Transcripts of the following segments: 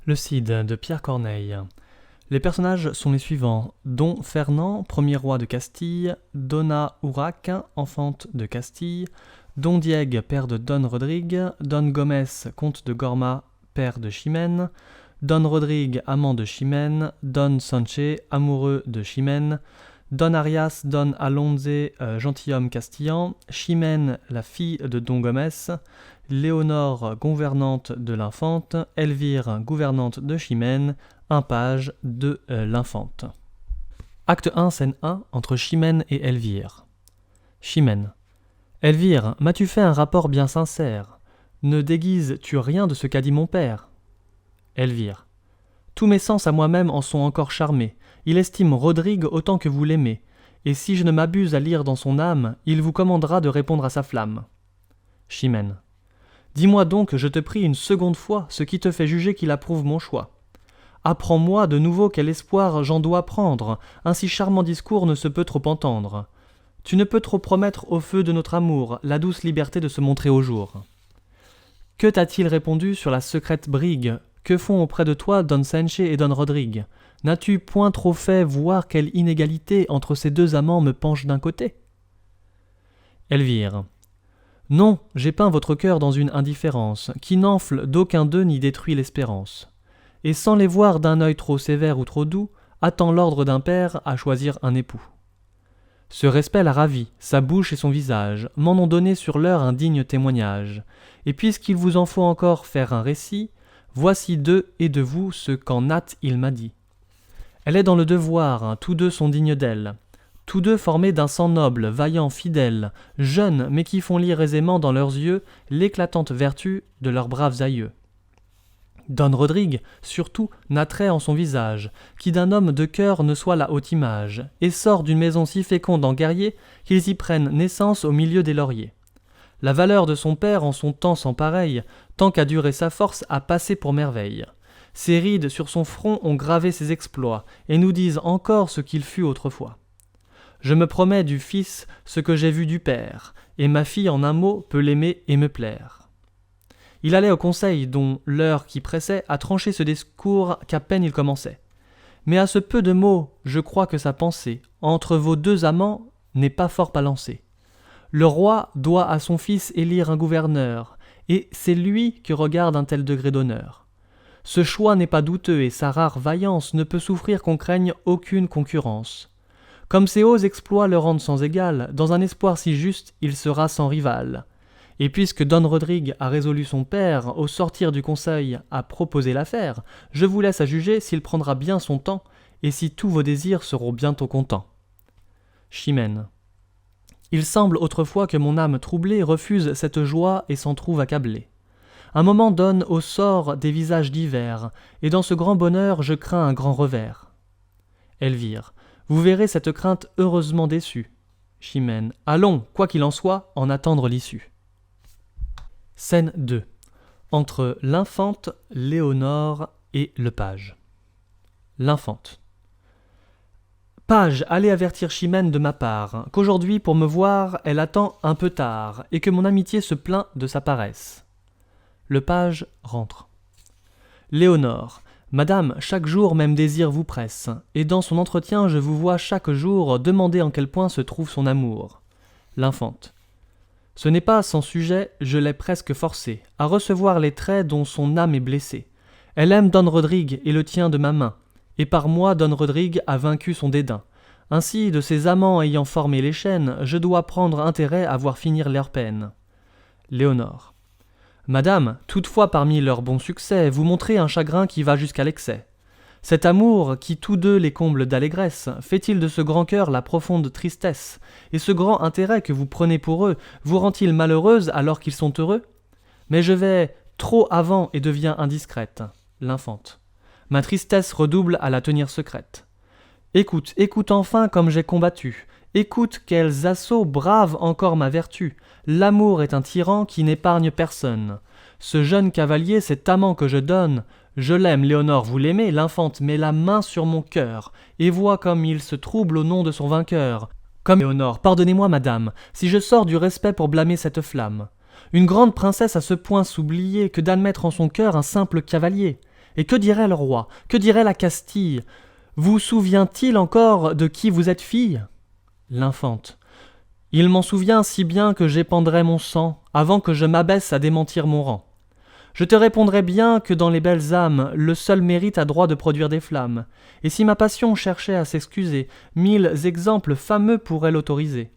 Le Cid de Pierre Corneille. Les personnages sont les suivants: Don Fernand, premier roi de Castille; Donna Urraque, enfante de Castille; Don Diègue, père de Don Rodrigue; Don Gomez, comte de Gorma, père de Chimène; Don Rodrigue, amant de Chimène; Don Sanché, amoureux de Chimène; Don Arias, Don Alonze, gentilhomme castillan; Chimène, la fille de Don Gomez; Léonore, gouvernante de l'Infante; Elvire, gouvernante de Chimène; un page de l'Infante. Acte 1, scène 1, entre Chimène et Elvire. Chimène. Elvire, m'as-tu fait un rapport bien sincère? Ne déguises-tu rien de ce qu'a dit mon père? Elvire. Tous mes sens à moi-même en sont encore charmés. Il estime Rodrigue autant que vous l'aimez, et si je ne m'abuse à lire dans son âme, il vous commandera de répondre à sa flamme. Chimène. Dis-moi donc, je te prie une seconde fois, ce qui te fait juger qu'il approuve mon choix. Apprends-moi de nouveau quel espoir j'en dois prendre, un si charmant discours ne se peut trop entendre. Tu ne peux trop promettre au feu de notre amour la douce liberté de se montrer au jour. Que t'a-t-il répondu sur la secrète brigue? Que font auprès de toi Don Sanché et Don Rodrigue? N'as-tu point trop fait voir quelle inégalité entre ces deux amants me penche d'un côté? Elvire. Non, j'ai peint votre cœur dans une indifférence, qui n'enfle d'aucun d'eux ni détruit l'espérance. Et sans les voir d'un œil trop sévère ou trop doux, attends l'ordre d'un père à choisir un époux. Ce respect l'a ravi, sa bouche et son visage m'en ont donné sur l'heure un digne témoignage, et puisqu'il vous en faut encore faire un récit, voici d'eux et de vous ce qu'en hâte il m'a dit. Elle est dans le devoir, tous deux sont dignes d'elle. Tous deux formés d'un sang noble, vaillant, fidèle, jeunes, mais qui font lire aisément dans leurs yeux l'éclatante vertu de leurs braves aïeux. Don Rodrigue, surtout, n'a trait en son visage, qui d'un homme de cœur ne soit la haute image, et sort d'une maison si féconde en guerriers qu'ils y prennent naissance au milieu des lauriers. La valeur de son père en son temps sans pareil, tant qu'a duré sa force, a passé pour merveille. Ses rides sur son front ont gravé ses exploits, et nous disent encore ce qu'il fut autrefois. Je me promets du fils ce que j'ai vu du père, et ma fille en un mot peut l'aimer et me plaire. Il allait au conseil dont l'heure qui pressait a tranché ce discours qu'à peine il commençait. Mais à ce peu de mots, je crois que sa pensée, entre vos deux amants, n'est pas fort balancée. Le roi doit à son fils élire un gouverneur, et c'est lui que regarde un tel degré d'honneur. Ce choix n'est pas douteux et sa rare vaillance ne peut souffrir qu'on craigne aucune concurrence. Comme ses hauts exploits le rendent sans égal, dans un espoir si juste, il sera sans rival. Et puisque Don Rodrigue a résolu son père, au sortir du conseil, à proposer l'affaire, je vous laisse à juger s'il prendra bien son temps, et si tous vos désirs seront bientôt contents. Chimène. Il semble autrefois que mon âme troublée refuse cette joie et s'en trouve accablée. Un moment donne au sort des visages divers, et dans ce grand bonheur je crains un grand revers. Elvire. Vous verrez cette crainte heureusement déçue. Chimène. Allons, quoi qu'il en soit, en attendre l'issue. Scène 2. Entre l'Infante, Léonore et le page. L'Infante. Page, allez avertir Chimène de ma part, qu'aujourd'hui pour me voir elle attend un peu tard, et que mon amitié se plaint de sa paresse. Le page rentre. Léonore. Madame, chaque jour même désir vous presse, et dans son entretien je vous vois chaque jour demander en quel point se trouve son amour. L'Infante. Ce n'est pas sans sujet, je l'ai presque forcée, à recevoir les traits dont son âme est blessée. Elle aime Don Rodrigue et le tient de ma main, et par moi Don Rodrigue a vaincu son dédain. Ainsi, de ses amants ayant formé les chaînes, je dois prendre intérêt à voir finir leur peine. Léonore. Madame, toutefois parmi leurs bons succès, vous montrez un chagrin qui va jusqu'à l'excès. Cet amour, qui tous deux les comble d'allégresse, fait-il de ce grand cœur la profonde tristesse, et ce grand intérêt que vous prenez pour eux vous rend-il malheureuse alors qu'ils sont heureux? Mais je vais trop avant et deviens indiscrète. L'Infante. Ma tristesse redouble à la tenir secrète. Écoute, écoute enfin comme j'ai combattu. Écoute quels assauts bravent encore ma vertu. L'amour est un tyran qui n'épargne personne. Ce jeune cavalier, cet amant que je donne, je l'aime, Léonore, vous l'aimez, l'Infante met la main sur mon cœur, et voit comme il se trouble au nom de son vainqueur. Comme Léonore, pardonnez-moi, madame, si je sors du respect pour blâmer cette flamme. Une grande princesse à ce point s'oublier que d'admettre en son cœur un simple cavalier. Et que dirait le roi? Que dirait la Castille? Vous souvient-il encore de qui vous êtes fille? L'infante. Il m'en souvient si bien que j'épandrais mon sang, avant que je m'abaisse à démentir mon rang. Je te répondrais bien que dans les belles âmes, le seul mérite a droit de produire des flammes, et si ma passion cherchait à s'excuser, 1000 exemples fameux pourraient l'autoriser.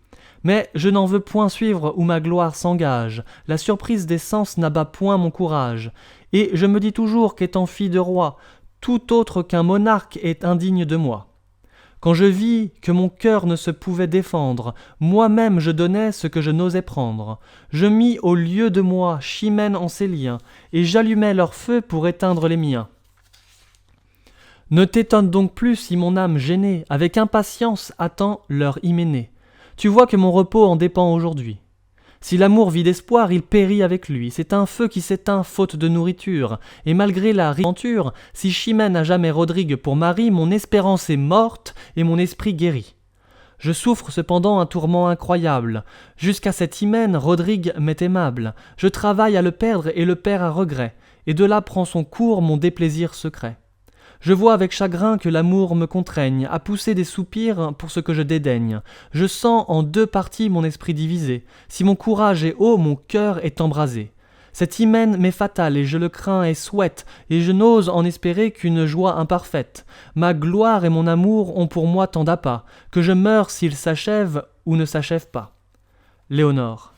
Mais je n'en veux point suivre où ma gloire s'engage, la surprise des sens n'abat point mon courage, et je me dis toujours qu'étant fille de roi, tout autre qu'un monarque est indigne de moi. Quand je vis que mon cœur ne se pouvait défendre, moi-même je donnais ce que je n'osais prendre. Je mis au lieu de moi Chimène en ses liens, et j'allumais leur feu pour éteindre les miens. Ne t'étonne donc plus si mon âme gênée, avec impatience attend leur hyménée. Tu vois que mon repos en dépend aujourd'hui. Si l'amour vit d'espoir, il périt avec lui. C'est un feu qui s'éteint faute de nourriture. Et malgré la aventure, si Chimène a jamais Rodrigue pour mari, mon espérance est morte et mon esprit guéri. Je souffre cependant un tourment incroyable. Jusqu'à cet hymen, Rodrigue m'est aimable. Je travaille à le perdre et le perds à regret. Et de là prend son cours mon déplaisir secret. Je vois avec chagrin que l'amour me contraigne à pousser des soupirs pour ce que je dédaigne. Je sens en deux parties mon esprit divisé. Si mon courage est haut, mon cœur est embrasé. Cet hymen m'est fatal et je le crains et souhaite, et je n'ose en espérer qu'une joie imparfaite. Ma gloire et mon amour ont pour moi tant d'appât, que je meurs s'il s'achève ou ne s'achève pas. Léonore.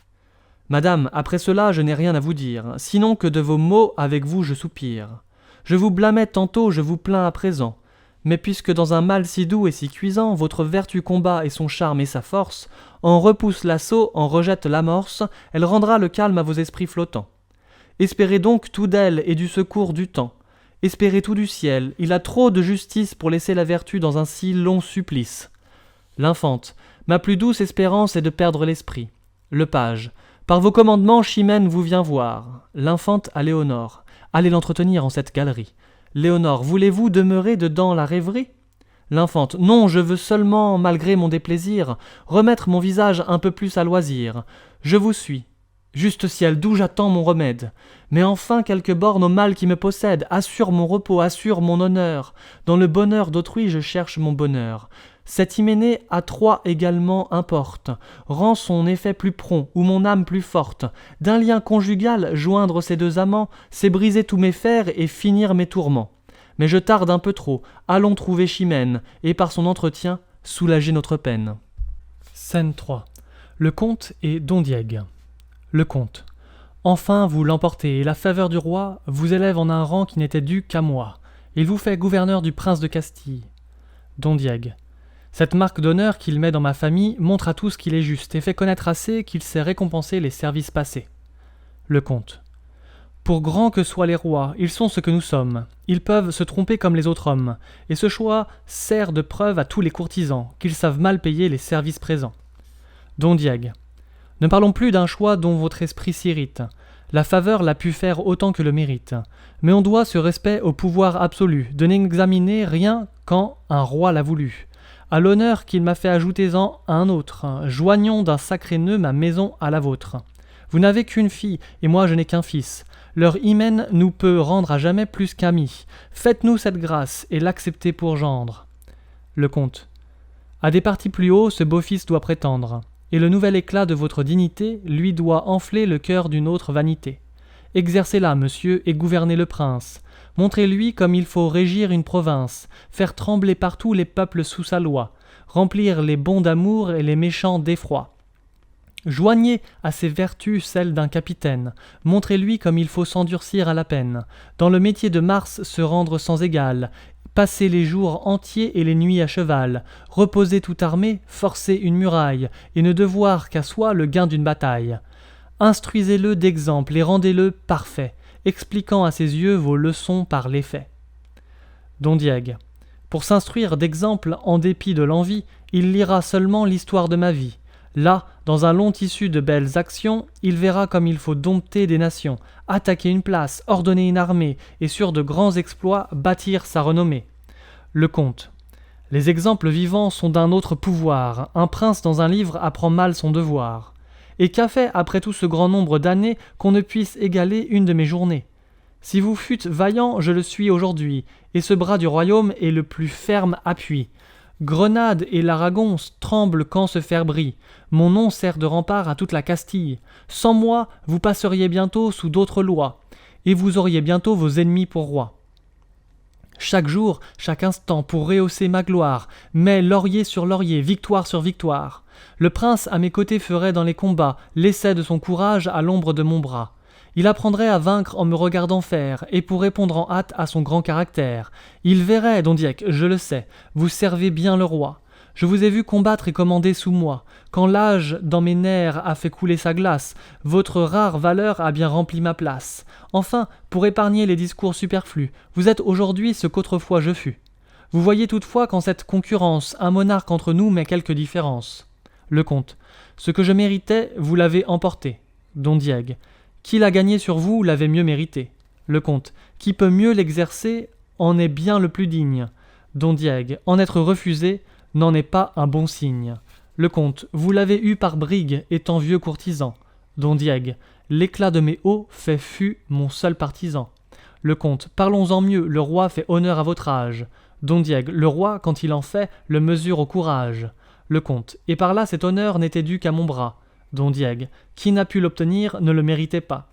Madame, après cela je n'ai rien à vous dire, sinon que de vos mots avec vous je soupire. Je vous blâmais tantôt, je vous plains à présent. Mais puisque dans un mal si doux et si cuisant, votre vertu combat et son charme et sa force, en repousse l'assaut, en rejette l'amorce, elle rendra le calme à vos esprits flottants. Espérez donc tout d'elle et du secours du temps. Espérez tout du ciel, il a trop de justice pour laisser la vertu dans un si long supplice. L'infante, ma plus douce espérance est de perdre l'esprit. Le page, par vos commandements, Chimène vous vient voir. L'infante à Léonore. Allez l'entretenir en cette galerie. Léonore, voulez-vous demeurer dedans la rêverie? L'infante, non, je veux seulement, malgré mon déplaisir, remettre mon visage un peu plus à loisir. Je vous suis. Juste ciel, d'où j'attends mon remède. Mais enfin quelque borne au mal qui me possède, assure mon repos, assure mon honneur. Dans le bonheur d'autrui je cherche mon bonheur. Cette hyménée à trois également importe, rend son effet plus prompt ou mon âme plus forte. D'un lien conjugal joindre ces deux amants, c'est briser tous mes fers et finir mes tourments. Mais je tarde un peu trop, allons trouver Chimène, et par son entretien, soulager notre peine. Scène 3. Le comte et Don Diègue. Le comte. Enfin vous l'emportez, et la faveur du roi vous élève en un rang qui n'était dû qu'à moi. Il vous fait gouverneur du prince de Castille. Don Diègue. Cette marque d'honneur qu'il met dans ma famille montre à tous qu'il est juste et fait connaître assez qu'il sait récompenser les services passés. Le comte. Pour grands que soient les rois, ils sont ce que nous sommes. Ils peuvent se tromper comme les autres hommes, et ce choix sert de preuve à tous les courtisans, qu'ils savent mal payer les services présents. Don Diègue. Ne parlons plus d'un choix dont votre esprit s'irrite. La faveur l'a pu faire autant que le mérite. Mais on doit ce respect au pouvoir absolu, de n'examiner rien quand un roi l'a voulu. À l'honneur qu'il m'a fait ajoutez-en un autre. Joignons d'un sacré nœud ma maison à la vôtre. Vous n'avez qu'une fille, et moi je n'ai qu'un fils. Leur hymen nous peut rendre à jamais plus qu'amis. Faites-nous cette grâce, et l'acceptez pour gendre. Le comte. À des partis plus hauts, ce beau-fils doit prétendre, et le nouvel éclat de votre dignité lui doit enfler le cœur d'une autre vanité. Exercez-la, monsieur, et gouvernez le prince. Montrez-lui comme il faut régir une province, faire trembler partout les peuples sous sa loi, remplir les bons d'amour et les méchants d'effroi. Joignez à ses vertus celles d'un capitaine, montrez-lui comme il faut s'endurcir à la peine, dans le métier de Mars se rendre sans égal, passer les jours entiers et les nuits à cheval, reposer tout armé, forcer une muraille, et ne devoir qu'à soi le gain d'une bataille. Instruisez-le d'exemple et rendez-le parfait, expliquant à ses yeux vos leçons par les faits. Don Diègue. Pour s'instruire d'exemple en dépit de l'envie, il lira seulement l'histoire de ma vie. Là, dans un long tissu de belles actions, il verra comme il faut dompter des nations, attaquer une place, ordonner une armée, et sur de grands exploits bâtir sa renommée. Le comte. Les exemples vivants sont d'un autre pouvoir. Un prince dans un livre apprend mal son devoir. Et qu'a fait après tout ce grand nombre d'années qu'on ne puisse égaler une de mes journées? Si vous fûtes vaillant, je le suis aujourd'hui, et ce bras du royaume est le plus ferme appui. Grenade et l'Aragon tremblent quand se faire brille. Mon nom sert de rempart à toute la Castille. Sans moi, vous passeriez bientôt sous d'autres lois, et vous auriez bientôt vos ennemis pour rois. Chaque jour, chaque instant, pour rehausser ma gloire, mets laurier sur laurier, victoire sur victoire. Le prince à mes côtés ferait dans les combats l'essai de son courage à l'ombre de mon bras. Il apprendrait à vaincre en me regardant faire, et pour répondre en hâte à son grand caractère. Il verrait, Don Dieck, je le sais, vous servez bien le roi. Je vous ai vu combattre et commander sous moi. Quand l'âge dans mes nerfs a fait couler sa glace, votre rare valeur a bien rempli ma place. Enfin, pour épargner les discours superflus, vous êtes aujourd'hui ce qu'autrefois je fus. Vous voyez toutefois qu'en cette concurrence, un monarque entre nous met quelque différence. Le comte, ce que je méritais, vous l'avez emporté. Don Dieck, qui l'a gagné sur vous l'avait mieux mérité. Le comte, qui peut mieux l'exercer, en est bien le plus digne. Don Dieck, en être refusé, n'en est pas un bon signe. Le comte, vous l'avez eu par brigue, étant vieux courtisan. Don Dieck, l'éclat de mes hauts fait fut mon seul partisan. Le comte, parlons-en mieux, le roi fait honneur à votre âge. Don Dieck, le roi, quand il en fait, le mesure au courage. Le comte, et par là cet honneur n'était dû qu'à mon bras. Don Dieck, qui n'a pu l'obtenir ne le méritait pas.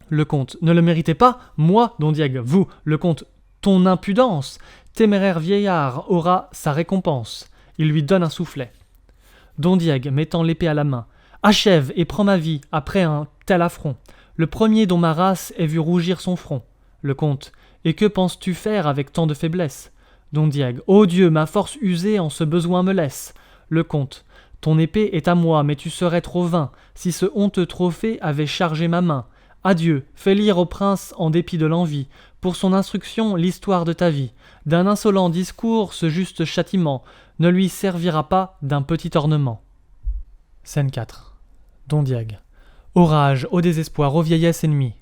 Le comte, ne le méritez pas? Moi, Don Dieck, vous, le comte, ton impudence, téméraire vieillard, aura sa récompense. Il lui donne un soufflet. Don Dieck, mettant l'épée à la main, achève et prends ma vie après un tel affront. Le premier dont ma race ait vu rougir son front. Le comte, et que penses-tu faire avec tant de faiblesse? Don Dieck, ô Dieu, ma force usée en ce besoin me laisse. Le comte, ton épée est à moi, mais tu serais trop vain si ce honteux trophée avait chargé ma main. Adieu, fais lire au prince en dépit de l'envie, pour son instruction l'histoire de ta vie. D'un insolent discours ce juste châtiment ne lui servira pas d'un petit ornement. Scène 4. Don Dieck. Ô rage, ô désespoir, ô vieillesse ennemie,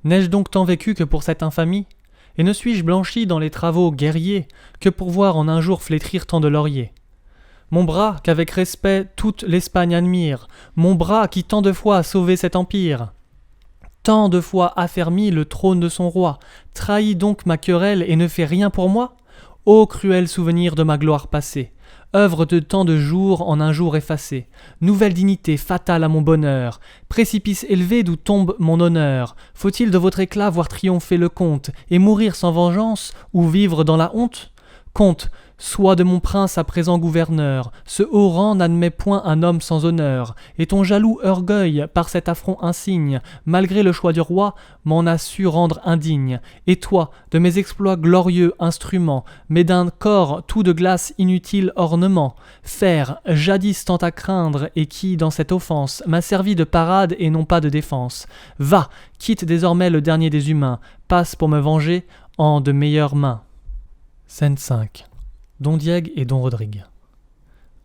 n'ai-je donc tant vécu que pour cette infamie? Et ne suis-je blanchi dans les travaux guerriers que pour voir en un jour flétrir tant de lauriers? Mon bras qu'avec respect toute l'Espagne admire, mon bras qui tant de fois a sauvé cet empire, tant de fois affermi le trône de son roi, trahit donc ma querelle et ne fait rien pour moi? Ô cruel souvenir de ma gloire passée, œuvre de tant de jours en un jour effacée, nouvelle dignité fatale à mon bonheur, précipice élevé d'où tombe mon honneur, faut-il de votre éclat voir triompher le comte, et mourir sans vengeance, ou vivre dans la honte? Comte, sois de mon prince à présent gouverneur, ce haut rang n'admet point un homme sans honneur, et ton jaloux orgueil, par cet affront insigne, malgré le choix du roi, m'en a su rendre indigne. Et toi, de mes exploits glorieux instrument, mais d'un corps tout de glace inutile ornement, fer, jadis tant à craindre, et qui, dans cette offense, m'a servi de parade et non pas de défense. Va, quitte désormais le dernier des humains, passe pour me venger en de meilleures mains. Scène 5. Don Dieck et Don Rodrigue.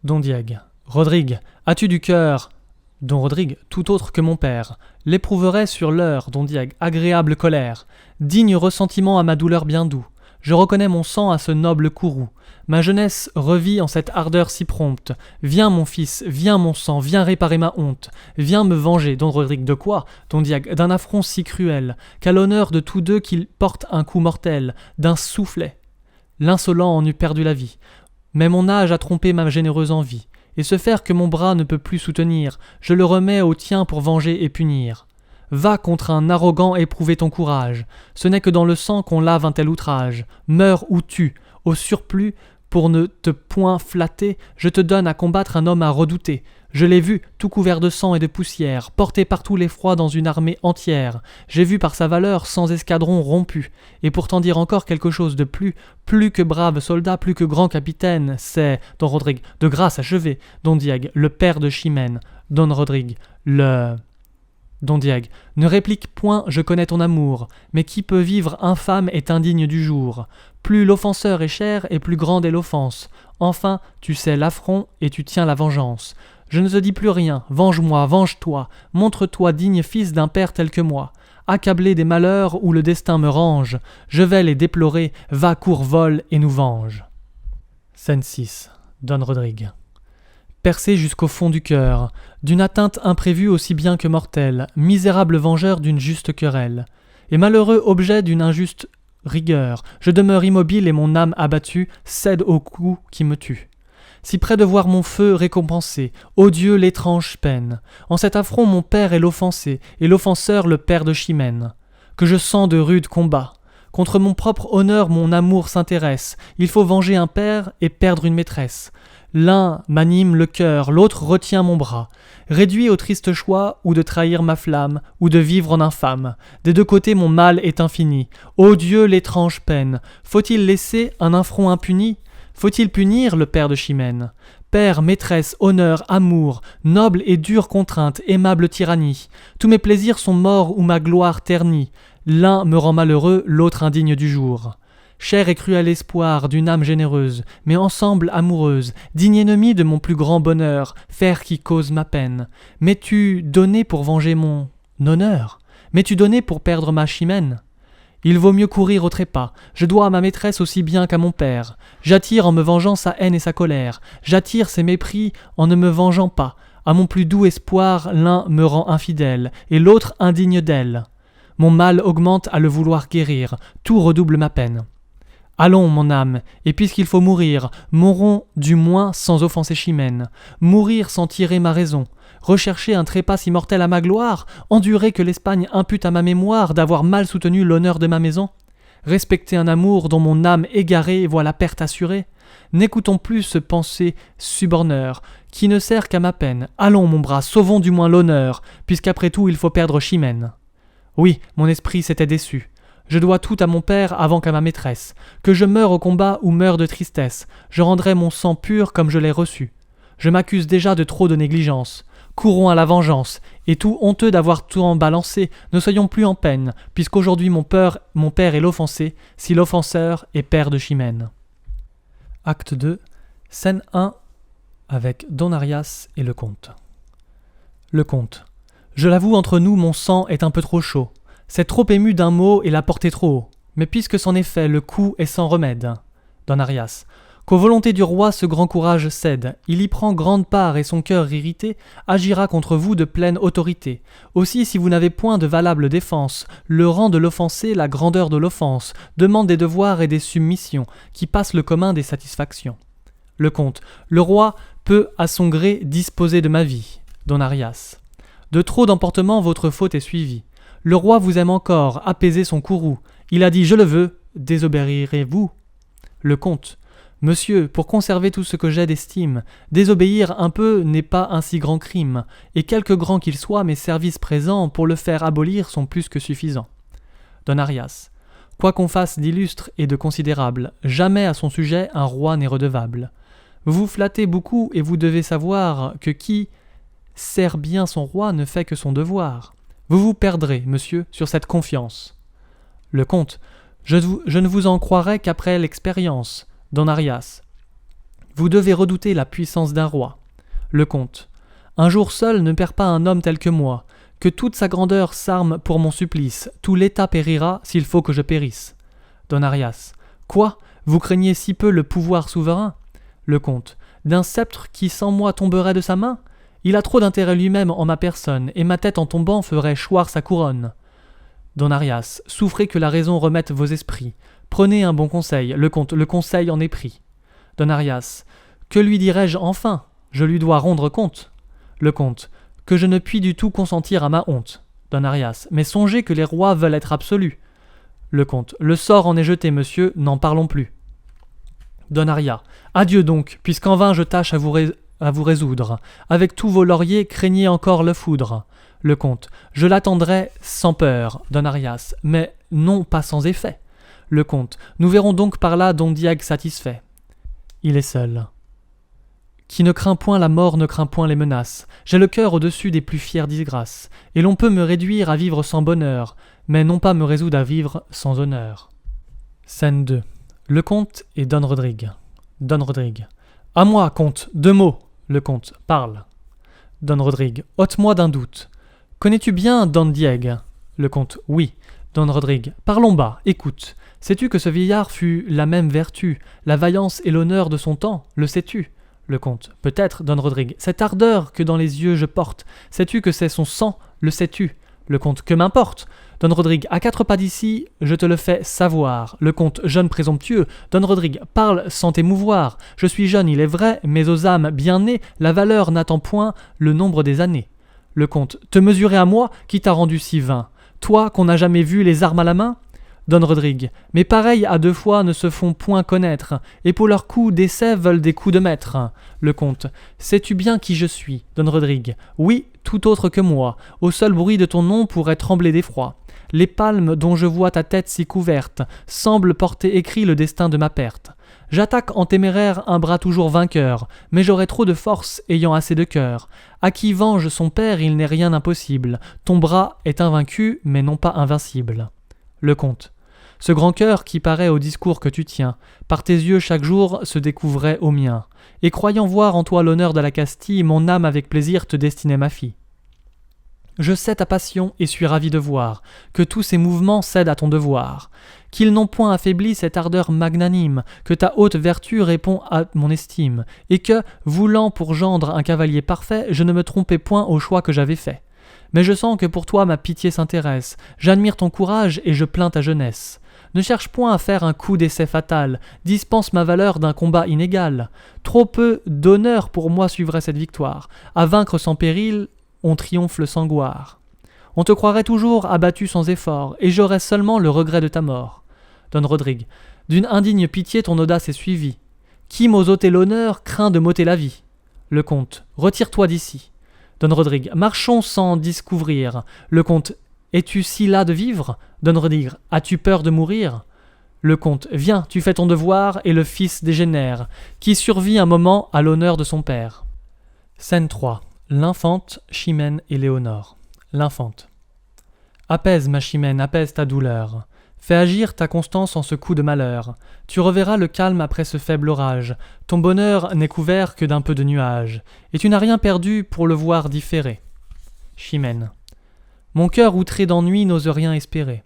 Don Dieck. Rodrigue, as-tu du cœur? Don Rodrigue, tout autre que mon père, l'éprouverait sur l'heure, Don Dieck, agréable colère, digne ressentiment à ma douleur bien doux. Je reconnais mon sang à ce noble courroux. Ma jeunesse revit en cette ardeur si prompte. Viens mon fils, viens mon sang, viens réparer ma honte. Viens me venger, Don Rodrigue, de quoi? Don Dieck, d'un affront si cruel, qu'à l'honneur de tous deux qu'il porte un coup mortel, d'un soufflet. L'insolent en eût perdu la vie, mais mon âge a trompé ma généreuse envie, et ce fer que mon bras ne peut plus soutenir, je le remets au tien pour venger et punir. Va contre un arrogant éprouver ton courage, ce n'est que dans le sang qu'on lave un tel outrage. Meurs ou tue, au surplus, pour ne te point flatter, je te donne à combattre un homme à redouter. Je l'ai vu, tout couvert de sang et de poussière, porté par tous les froids dans une armée entière. J'ai vu par sa valeur sans escadron rompu. Et pour t'en dire encore quelque chose de plus que brave soldat, plus que grand capitaine, c'est, Don Rodrigue, de grâce achevée, Don Dieck, le père de Chimène, Don Rodrigue, le... Don Dieck, ne réplique point, je connais ton amour, mais qui peut vivre infâme est indigne du jour. Plus l'offenseur est cher et plus grande est l'offense. Enfin, tu sais l'affront et tu tiens la vengeance. Je ne te dis plus rien, venge-moi, venge-toi, montre-toi digne fils d'un père tel que moi. Accablé des malheurs où le destin me range, je vais les déplorer, va, cours, vole et nous venge. Scène 6. Don Rodrigue. Percé jusqu'au fond du cœur, d'une atteinte imprévue aussi bien que mortelle, misérable vengeur d'une juste querelle. et malheureux objet d'une injuste rigueur, je demeure immobile et mon âme abattue cède au coup qui me tue. Si près de voir mon feu récompensé, ô Dieu l'étrange peine, en cet affront mon père est l'offensé, et l'offenseur le père de Chimène, que je sens de rudes combats. Contre mon propre honneur mon amour s'intéresse, il faut venger un père et perdre une maîtresse. L'un m'anime le cœur, l'autre retient mon bras. Réduit au triste choix, ou de trahir ma flamme, ou de vivre en infâme. Des deux côtés mon mal est infini. Ô Dieu l'étrange peine, faut-il laisser un affront impuni ? Faut-il punir le père de Chimène ? Père, maîtresse, honneur, amour, noble et dure contrainte, aimable tyrannie, tous mes plaisirs sont morts ou ma gloire ternie. L'un me rend malheureux, l'autre indigne du jour. Cher et cruel espoir d'une âme généreuse, mais ensemble amoureuse, digne ennemi de mon plus grand bonheur, fer qui cause ma peine. M'es-tu donné pour venger mon honneur ? M'es-tu donné pour perdre ma Chimène ? Il vaut mieux courir au trépas, je dois à ma maîtresse aussi bien qu'à mon père. J'attire en me vengeant sa haine et sa colère, j'attire ses mépris en ne me vengeant pas. À mon plus doux espoir, l'un me rend infidèle, et l'autre indigne d'elle. Mon mal augmente à le vouloir guérir, tout redouble ma peine. Allons, mon âme, et puisqu'il faut mourir, mourons du moins sans offenser Chimène. Mourir sans tirer ma raison. Rechercher un trépas immortel à ma gloire, endurer que l'Espagne impute à ma mémoire d'avoir mal soutenu l'honneur de ma maison, respecter un amour dont mon âme égarée voit la perte assurée. N'écoutons plus ce pensée suborneur, qui ne sert qu'à ma peine. Allons, mon bras, sauvons du moins l'honneur, puisqu'après tout il faut perdre Chimène. Oui, mon esprit s'était déçu. Je dois tout à mon père avant qu'à ma maîtresse. Que je meure au combat ou meure de tristesse, je rendrai mon sang pur comme je l'ai reçu. Je m'accuse déjà de trop de négligence. Courons à la vengeance, et tout honteux d'avoir tout en balancé, ne soyons plus en peine, puisqu'aujourd'hui mon père est l'offensé, si l'offenseur est père de Chimène. Acte 2, scène 1, avec Don Arias et le comte. Le comte. Je l'avoue, entre nous, mon sang est un peu trop chaud. C'est trop ému d'un mot et la portée trop haut. Mais puisque c'en est fait, le coup est sans remède. Don Arias. Qu'aux volontés du roi ce grand courage cède, il y prend grande part et son cœur irrité agira contre vous de pleine autorité. Aussi, si vous n'avez point de valable défense, le rang de l'offensé, la grandeur de l'offense, demande des devoirs et des submissions, qui passent le commun des satisfactions. Le comte. Le roi peut à son gré disposer de ma vie. Don Arias. De trop d'emportement votre faute est suivie. Le roi vous aime encore, apaisez son courroux. Il a dit « je le veux », désobéirez-vous ? Le comte. Monsieur, pour conserver tout ce que j'ai d'estime, désobéir un peu n'est pas un si grand crime, et quelque grand qu'il soit, mes services présents pour le faire abolir sont plus que suffisants. Don Arias. Quoi qu'on fasse d'illustre et de considérable, jamais à son sujet un roi n'est redevable. Vous vous flattez beaucoup et vous devez savoir que qui sert bien son roi ne fait que son devoir. Vous vous perdrez, monsieur, sur cette confiance. Le comte. Je ne vous en croirai qu'après l'expérience. Don Arias. Vous devez redouter la puissance d'un roi. Le comte. Un jour seul ne perd pas un homme tel que moi. Que toute sa grandeur s'arme pour mon supplice. Tout l'État périra s'il faut que je périsse. Don Arias. Quoi ? Vous craignez si peu le pouvoir souverain ? Le comte. D'un sceptre qui sans moi tomberait de sa main ? Il a trop d'intérêt lui-même en ma personne, et ma tête en tombant ferait choir sa couronne. Don Arias. Souffrez que la raison remette vos esprits. Prenez un bon conseil, le comte, le conseil en est pris. Don Arias. Que lui dirai-je enfin ? Je lui dois rendre compte. Le comte. Que je ne puis du tout consentir à ma honte. Don Arias. Mais songez que les rois veulent être absolus. Le comte. Le sort en est jeté, monsieur, n'en parlons plus. Don Arias. Adieu donc, puisqu'en vain je tâche à vous résoudre. Avec tous vos lauriers, craignez encore le foudre. Le comte. Je l'attendrai sans peur, Don Arias, mais non pas sans effet. Le comte. Nous verrons donc par là Don Diego satisfait. Il est seul. Qui ne craint point la mort ne craint point les menaces. J'ai le cœur au-dessus des plus fières disgrâces. Et l'on peut me réduire à vivre sans bonheur, mais non pas me résoudre à vivre sans honneur. Scène 2. Le comte et Don Rodrigue. Don Rodrigue. À moi, comte, 2 mots. Le comte. Parle. Don Rodrigue. Ôte-moi d'un doute. Connais-tu bien Don Diego ? Le comte. Oui. Don Rodrigue. Parlons bas, écoute. Sais-tu que ce vieillard fut la même vertu, la vaillance et l'honneur de son temps, le sais-tu ? Le comte. Peut-être, Don Rodrigue. Cette ardeur que dans les yeux je porte, sais-tu que c'est son sang, le sais-tu ? Le comte, que m'importe. Don Rodrigue, à 4 pas d'ici, je te le fais savoir. Le comte, jeune présomptueux. Don Rodrigue, parle sans t'émouvoir. Je suis jeune, il est vrai, mais aux âmes bien nées, la valeur n'attend point le nombre des années. Le comte, te mesurer à moi, qui t'a rendu si vain? Toi, qu'on n'a jamais vu les armes à la main? Don Rodrigue, mais pareils à 2 fois ne se font point connaître, et pour leurs coups d'essai veulent des coups de maître. Le comte, sais-tu bien qui je suis? Don Rodrigue, oui, tout autre que moi. Au seul bruit de ton nom pourrait trembler d'effroi. Les palmes dont je vois ta tête si couverte semblent porter écrit le destin de ma perte. J'attaque en téméraire un bras toujours vainqueur, mais j'aurai trop de force ayant assez de cœur. À qui venge son père, il n'est rien impossible. Ton bras est invaincu, mais non pas invincible. Le comte, ce grand cœur qui paraît au discours que tu tiens, par tes yeux chaque jour se découvrait au mien, et croyant voir en toi l'honneur de la Castille, mon âme avec plaisir te destinait ma fille. Je sais ta passion et suis ravi de voir que tous ces mouvements cèdent à ton devoir, qu'ils n'ont point affaibli cette ardeur magnanime, que ta haute vertu répond à mon estime, et que, voulant pour gendre un cavalier parfait, je ne me trompais point au choix que j'avais fait. Mais je sens que pour toi ma pitié s'intéresse, j'admire ton courage et je plains ta jeunesse. Ne cherche point à faire un coup d'essai fatal, dispense ma valeur d'un combat inégal. Trop peu d'honneur pour moi suivrait cette victoire, à vaincre sans péril, on triomphe sans gloire. On te croirait toujours abattu sans effort, et j'aurais seulement le regret de ta mort. Don Rodrigue, d'une indigne pitié ton audace est suivie. Qui m'ose ôter l'honneur craint de m'ôter la vie. Le comte, retire-toi d'ici. Don Rodrigue, marchons sans discouvrir. Le comte, es-tu si las de vivre? Don Rodrigue, as-tu peur de mourir? Le comte, viens, tu fais ton devoir, et le fils dégénère, qui survit un moment à l'honneur de son père. Scène 3. L'infante, Chimène et Léonore. L'infante. Apaise, ma Chimène, apaise ta douleur. Fais agir ta constance en ce coup de malheur. Tu reverras le calme après ce faible orage. Ton bonheur n'est couvert que d'un peu de nuages, et tu n'as rien perdu pour le voir différer. Chimène. Mon cœur outré d'ennui n'ose rien espérer.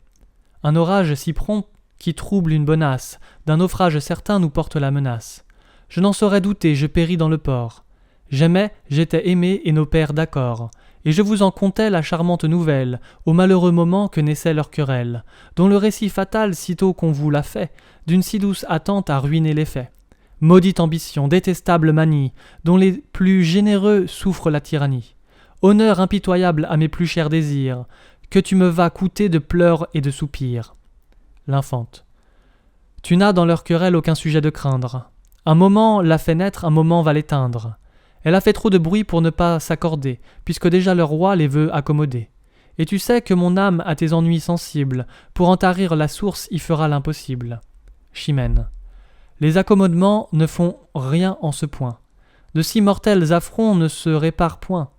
Un orage si prompt qui trouble une bonasse, d'un naufrage certain nous porte la menace. Je n'en saurais douter, je péris dans le port. J'aimais, j'étais aimé et nos pères d'accord. Et je vous en contais la charmante nouvelle, au malheureux moment que naissait leur querelle, dont le récit fatal, sitôt qu'on vous l'a fait, d'une si douce attente a ruiné les faits. Maudite ambition, détestable manie, dont les plus généreux souffrent la tyrannie. Honneur impitoyable à mes plus chers désirs, que tu me vas coûter de pleurs et de soupirs. L'infante. Tu n'as dans leur querelle aucun sujet de craindre. Un moment l'a fait naître, un moment va l'éteindre. Elle a fait trop de bruit pour ne pas s'accorder, puisque déjà le roi les veut accommoder. Et tu sais que mon âme a tes ennuis sensibles, pour en tarir la source y fera l'impossible. Chimène. Les accommodements ne font rien en ce point. De si mortels affronts ne se réparent point.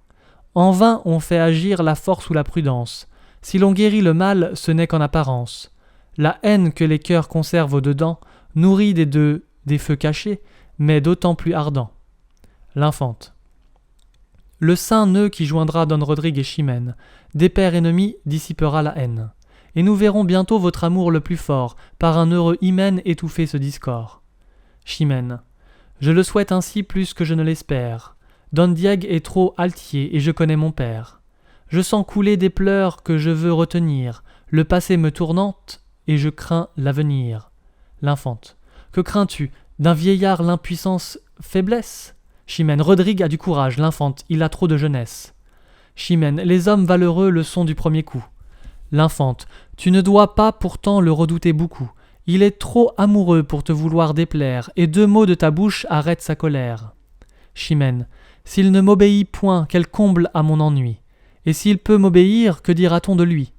En vain on fait agir la force ou la prudence. Si l'on guérit le mal, ce n'est qu'en apparence. La haine que les cœurs conservent au-dedans nourrit des deux des feux cachés, mais d'autant plus ardents. L'infante. Le saint nœud qui joindra Don Rodrigue et Chimène, des pères ennemis, dissipera la haine. Et nous verrons bientôt votre amour le plus fort, par un heureux hymen étouffer ce discord. Chimène. Je le souhaite ainsi plus que je ne l'espère. Don Diego est trop altier et je connais mon père. Je sens couler des pleurs que je veux retenir. Le passé me tourmente et je crains l'avenir. L'infante. Que crains-tu? D'un vieillard l'impuissance faiblesse? Chimène. Rodrigue a du courage, l'infante, il a trop de jeunesse. Chimène. Les hommes valeureux le sont du premier coup. L'infante. Tu ne dois pas pourtant le redouter beaucoup. Il est trop amoureux pour te vouloir déplaire, et 2 mots de ta bouche arrêtent sa colère. Chimène. S'il ne m'obéit point, quel comble à mon ennui. Et s'il peut m'obéir, que dira-t-on de lui?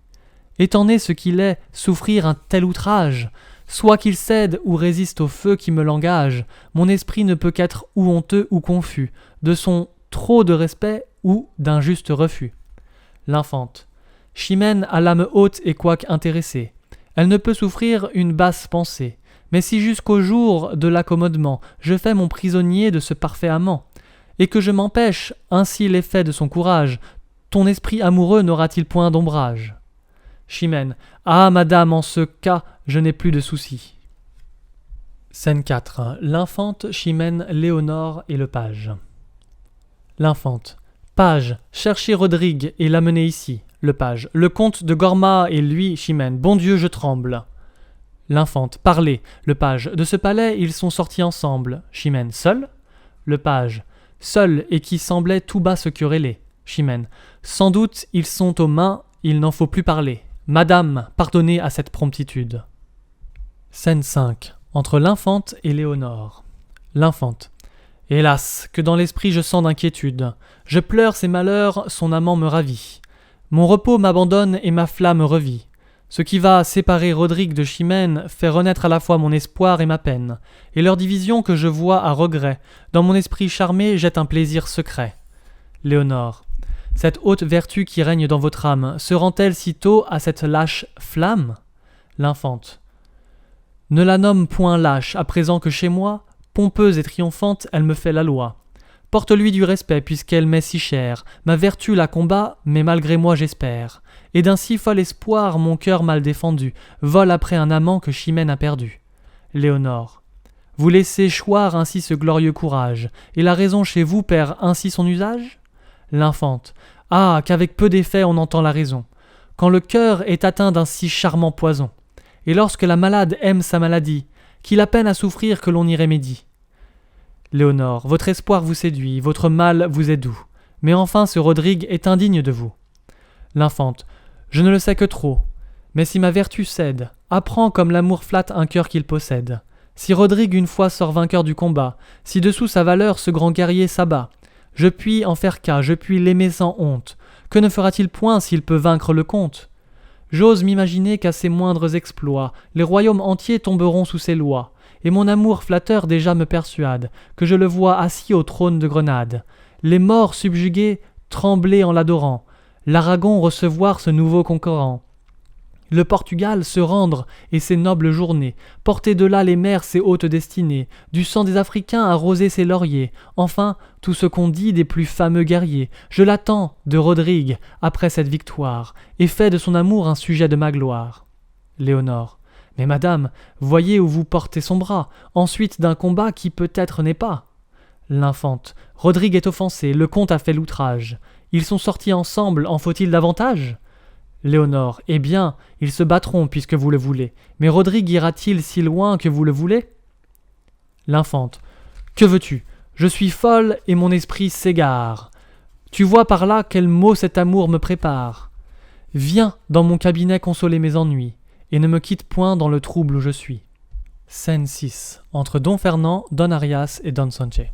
Étant né ce qu'il est, souffrir un tel outrage, soit qu'il cède ou résiste au feu qui me l'engage, mon esprit ne peut qu'être ou honteux ou confus, de son trop de respect ou d'un juste refus. L'infante. Chimène a l'âme haute et quoique intéressée. Elle ne peut souffrir une basse pensée. Mais si jusqu'au jour de l'accommodement, je fais mon prisonnier de ce parfait amant, et que je m'empêche ainsi l'effet de son courage, ton esprit amoureux n'aura-t-il point d'ombrage? Chimène. Ah, madame, en ce cas, je n'ai plus de soucis. Scène 4. L'infante, Chimène, Léonore et le page. L'infante. Page, cherchez Rodrigue et l'amenez ici. Le page. Le comte de Gorma et lui, Chimène. Bon Dieu, je tremble. L'infante. Parlez. Le page. De ce palais, ils sont sortis ensemble. Chimène. Seul? Le page. Seul et qui semblait tout bas se quereller. Chimène. Sans doute, ils sont aux mains, il n'en faut plus parler. Madame, pardonnez à cette promptitude. Scène 5. Entre l'infante et Léonore. L'infante. Hélas, que dans l'esprit je sens d'inquiétude. Je pleure ses malheurs, son amant me ravit. Mon repos m'abandonne et ma flamme revit. Ce qui va séparer Rodrigue de Chimène fait renaître à la fois mon espoir et ma peine, et leur division que je vois à regret, dans mon esprit charmé jette un plaisir secret. Léonore. Cette haute vertu qui règne dans votre âme se rend-elle sitôt à cette lâche flamme? L'infante. Ne la nomme point lâche, à présent que chez moi, pompeuse et triomphante, elle me fait la loi. Porte-lui du respect, puisqu'elle m'est si chère. Ma vertu la combat, mais malgré moi j'espère. Et d'un si fol espoir, mon cœur mal défendu vole après un amant que Chimène a perdu. Léonore. Vous laissez choir ainsi ce glorieux courage, et la raison chez vous perd ainsi son usage? L'infante. Ah, qu'avec peu d'effet on entend la raison, quand le cœur est atteint d'un si charmant poison, et lorsque la malade aime sa maladie, qu'il a peine à souffrir que l'on y remédie. Léonore, votre espoir vous séduit, votre mal vous est doux, mais enfin ce Rodrigue est indigne de vous. L'infante. Je ne le sais que trop, mais si ma vertu cède, apprends comme l'amour flatte un cœur qu'il possède. Si Rodrigue une fois sort vainqueur du combat, si dessous sa valeur ce grand guerrier s'abat, je puis en faire cas, je puis l'aimer sans honte. Que ne fera-t-il point s'il peut vaincre le comte? J'ose m'imaginer qu'à ses moindres exploits, les royaumes entiers tomberont sous ses lois, et mon amour flatteur déjà me persuade que je le vois assis au trône de Grenade, les morts subjugués trembler en l'adorant, l'Aragon recevoir ce nouveau concurrent, le Portugal se rendre et ses nobles journées, porter de là les mers ses hautes destinées, du sang des Africains arroser ses lauriers, enfin tout ce qu'on dit des plus fameux guerriers, je l'attends de Rodrigue après cette victoire, et fais de son amour un sujet de ma gloire. Léonore. Mais madame, voyez où vous portez son bras, ensuite d'un combat qui peut-être n'est pas. L'infante. Rodrigue est offensé, le comte a fait l'outrage. Ils sont sortis ensemble, en faut-il davantage? Léonore. Eh bien, ils se battront puisque vous le voulez, mais Rodrigue ira-t-il si loin que vous le voulez? L'infante. Que veux-tu? Je suis folle et mon esprit s'égare. Tu vois par là quel mot cet amour me prépare. Viens dans mon cabinet consoler mes ennuis, et ne me quitte point dans le trouble où je suis. Scène 6. Entre Don Fernand, Don Arias et Don Sanche.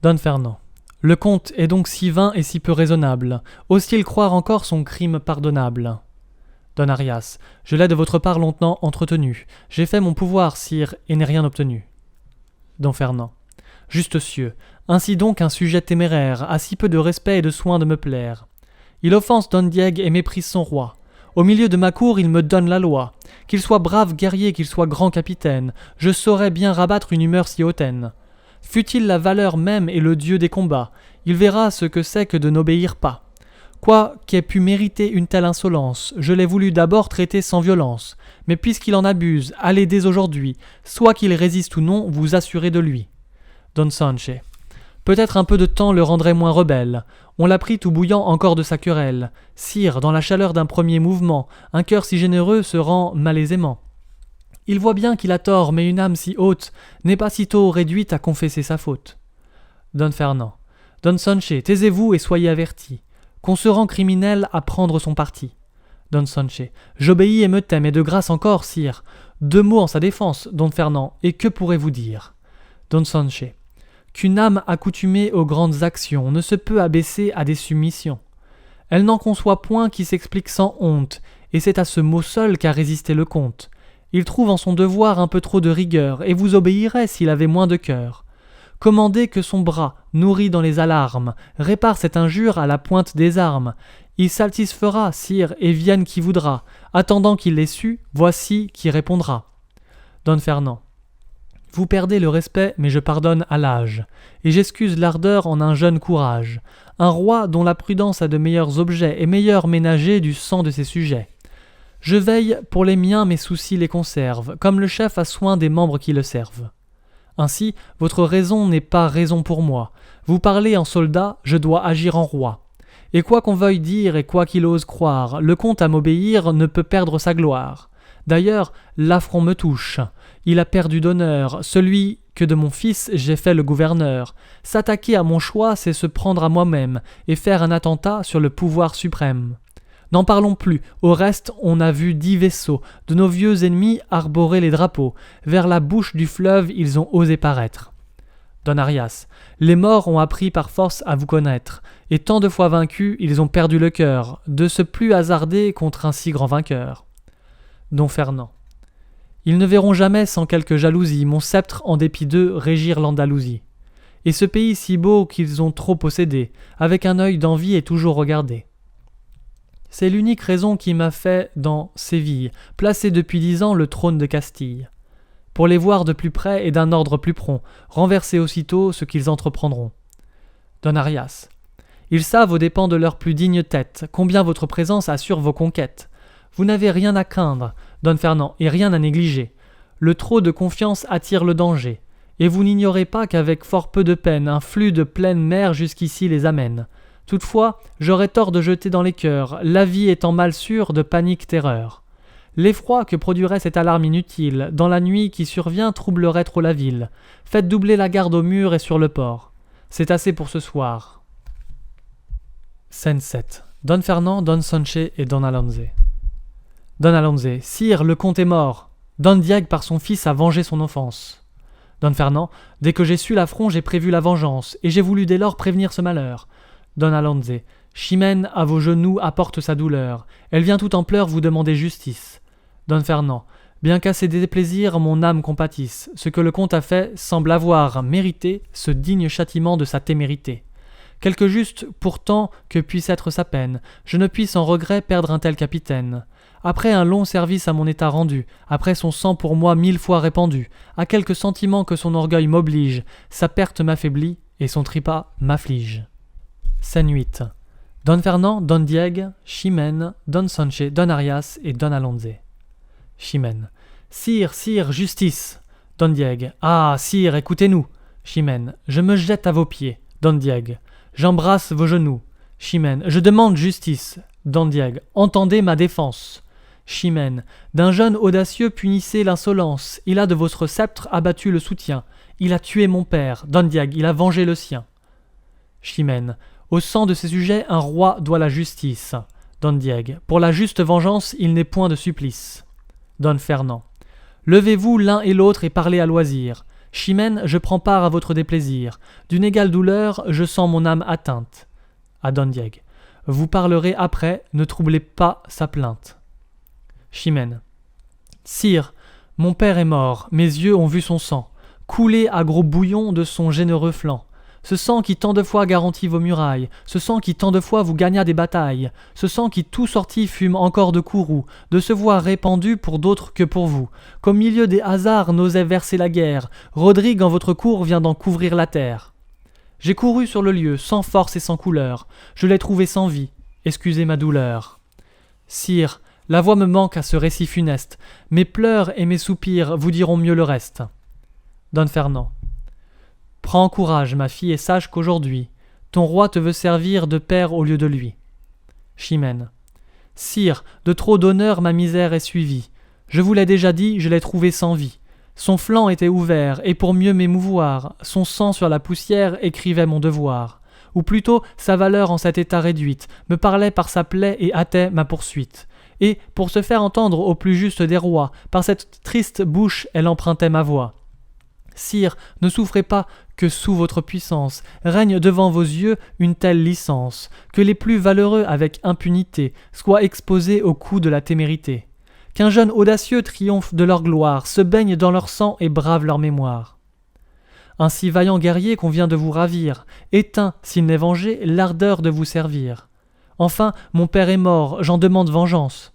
Don Fernand. Le comte est donc si vain et si peu raisonnable. Ose-t-il croire encore son crime pardonnable? Don Arias. Je l'ai de votre part longtemps entretenu. J'ai fait mon pouvoir, sire, et n'ai rien obtenu. Don Fernand. Juste cieux, ainsi donc un sujet téméraire a si peu de respect et de soin de me plaire. Il offense Don Diego et méprise son roi. Au milieu de ma cour, il me donne la loi. Qu'il soit brave guerrier, qu'il soit grand capitaine, je saurais bien rabattre une humeur si hautaine. Fût-il la valeur même et le dieu des combats, il verra ce que c'est que de n'obéir pas. Quoi qu'ait pu mériter une telle insolence, je l'ai voulu d'abord traiter sans violence, mais puisqu'il en abuse, allez dès aujourd'hui, soit qu'il résiste ou non, vous assurez de lui. Don Sanche. Peut-être un peu de temps le rendrait moins rebelle. On l'a pris tout bouillant encore de sa querelle. Sire, dans la chaleur d'un premier mouvement, un cœur si généreux se rend malaisément. Il voit bien qu'il a tort, mais une âme si haute n'est pas sitôt réduite à confesser sa faute. Don Fernand. Don Sanche, taisez-vous et soyez averti, qu'on se rend criminel à prendre son parti. Don Sanche. J'obéis et me tais, mais de grâce encore, sire. 2 mots en sa défense, Don Fernand, et que pourrez-vous dire? Don Sanche. Qu'une âme accoutumée aux grandes actions ne se peut abaisser à des submissions. Elle n'en conçoit point qui s'explique sans honte, et c'est à ce mot seul qu'a résisté le comte. Il trouve en son devoir un peu trop de rigueur, et vous obéirait s'il avait moins de cœur. Commandez que son bras, nourri dans les alarmes, répare cette injure à la pointe des armes. Il satisfera, sire, et vienne qui voudra. Attendant qu'il l'ait su, voici qui répondra. Don Fernand. Vous perdez le respect, mais je pardonne à l'âge, et j'excuse l'ardeur en un jeune courage. Un roi dont la prudence a de meilleurs objets est meilleur ménager du sang de ses sujets. Je veille pour les miens, mes soucis les conservent, comme le chef a soin des membres qui le servent. Ainsi, votre raison n'est pas raison pour moi. Vous parlez en soldat, je dois agir en roi. Et quoi qu'on veuille dire et quoi qu'il ose croire, le comte à m'obéir ne peut perdre sa gloire. D'ailleurs, l'affront me touche. Il a perdu d'honneur, celui que de mon fils j'ai fait le gouverneur. S'attaquer à mon choix, c'est se prendre à moi-même, et faire un attentat sur le pouvoir suprême. N'en parlons plus, au reste on a vu 10 vaisseaux, de nos vieux ennemis arborer les drapeaux, vers la bouche du fleuve ils ont osé paraître. Don Arias, les morts ont appris par force à vous connaître, et tant de fois vaincus, ils ont perdu le cœur, de se plus hasarder contre un si grand vainqueur. Don Fernand, ils ne verront jamais sans quelque jalousie mon sceptre en dépit d'eux régir l'Andalousie. Et ce pays si beau qu'ils ont trop possédé, avec un œil d'envie et toujours regardé. C'est l'unique raison qui m'a fait, dans Séville, placer depuis 10 ans le trône de Castille, pour les voir de plus près et d'un ordre plus prompt, renverser aussitôt ce qu'ils entreprendront. Don Arias, ils savent aux dépens de leur plus digne tête combien votre présence assure vos conquêtes. Vous n'avez rien à craindre, Don Fernand, et rien à négliger. Le trop de confiance attire le danger, et vous n'ignorez pas qu'avec fort peu de peine un flux de pleine mer jusqu'ici les amène. Toutefois, j'aurais tort de jeter dans les cœurs, l'avis étant mal sûr de panique terreur. L'effroi que produirait cette alarme inutile, dans la nuit qui survient troublerait trop la ville. Faites doubler la garde au mur et sur le port. C'est assez pour ce soir. Scène 7. Don Fernand, Don Sanche et Don Alonze. Don Alonze, sire, le comte est mort. Don Diego par son fils a vengé son offense. Don Fernand, dès que j'ai su l'affront, j'ai prévu la vengeance, et j'ai voulu dès lors prévenir ce malheur. Don Alonze, Chimène à vos genoux apporte sa douleur. Elle vient tout en pleurs vous demander justice. Don Fernand, bien qu'à ses déplaisirs mon âme compatisse, ce que le comte a fait semble avoir mérité ce digne châtiment de sa témérité. Quelque juste pourtant que puisse être sa peine, je ne puis sans regret perdre un tel capitaine. Après un long service à mon état rendu, après son sang pour moi 1000 fois répandu, à quelque sentiment que son orgueil m'oblige, sa perte m'affaiblit et son trépas m'afflige. Scène 8. Don Fernand, Don Diego, Chimène, Don Sanche, Don Arias et Don Alonze. Chimène. Sire, sire, justice. Don Diego. Ah, sire, écoutez-nous. Chimène. Je me jette à vos pieds. Don Diego. J'embrasse vos genoux. Chimène. Je demande justice. Don Diego. Entendez ma défense. Chimène. D'un jeune audacieux punissez l'insolence. Il a de votre sceptre abattu le soutien. Il a tué mon père. Don Diego. Il a vengé le sien. Chimène. Au sang de ses sujets, un roi doit la justice. Don Diego. Pour la juste vengeance, il n'est point de supplice. Don Fernand. Levez-vous l'un et l'autre et parlez à loisir. Chimène, je prends part à votre déplaisir. D'une égale douleur, je sens mon âme atteinte. À Don Diego. Vous parlerez après, ne troublez pas sa plainte. Chimène. Sire, mon père est mort, mes yeux ont vu son sang, couler à gros bouillons de son généreux flanc. Ce sang qui tant de fois garantit vos murailles, ce sang qui tant de fois vous gagna des batailles, ce sang qui tout sorti fume encore de courroux, de se voir répandu pour d'autres que pour vous, qu'au milieu des hasards n'osait verser la guerre, Rodrigue en votre cour vient d'en couvrir la terre. J'ai couru sur le lieu, sans force et sans couleur, je l'ai trouvé sans vie, excusez ma douleur. Sire, la voix me manque à ce récit funeste, mes pleurs et mes soupirs vous diront mieux le reste. Don Fernand. Prends courage, ma fille, et sache qu'aujourd'hui, ton roi te veut servir de père au lieu de lui. Chimène. Sire, de trop d'honneur ma misère est suivie. Je vous l'ai déjà dit, je l'ai trouvé sans vie. Son flanc était ouvert, et pour mieux m'émouvoir, son sang sur la poussière écrivait mon devoir. Ou plutôt, sa valeur en cet état réduite, me parlait par sa plaie et hâtait ma poursuite. Et, pour se faire entendre au plus juste des rois, par cette triste bouche elle empruntait ma voix. Sire, ne souffrez pas que sous votre puissance règne devant vos yeux une telle licence, que les plus valeureux avec impunité soient exposés au coup de la témérité, qu'un jeune audacieux triomphe de leur gloire, se baigne dans leur sang et brave leur mémoire. Un si vaillant guerrier qu'on vient de vous ravir, éteint, s'il n'est vengé, l'ardeur de vous servir. Enfin, mon père est mort, j'en demande vengeance,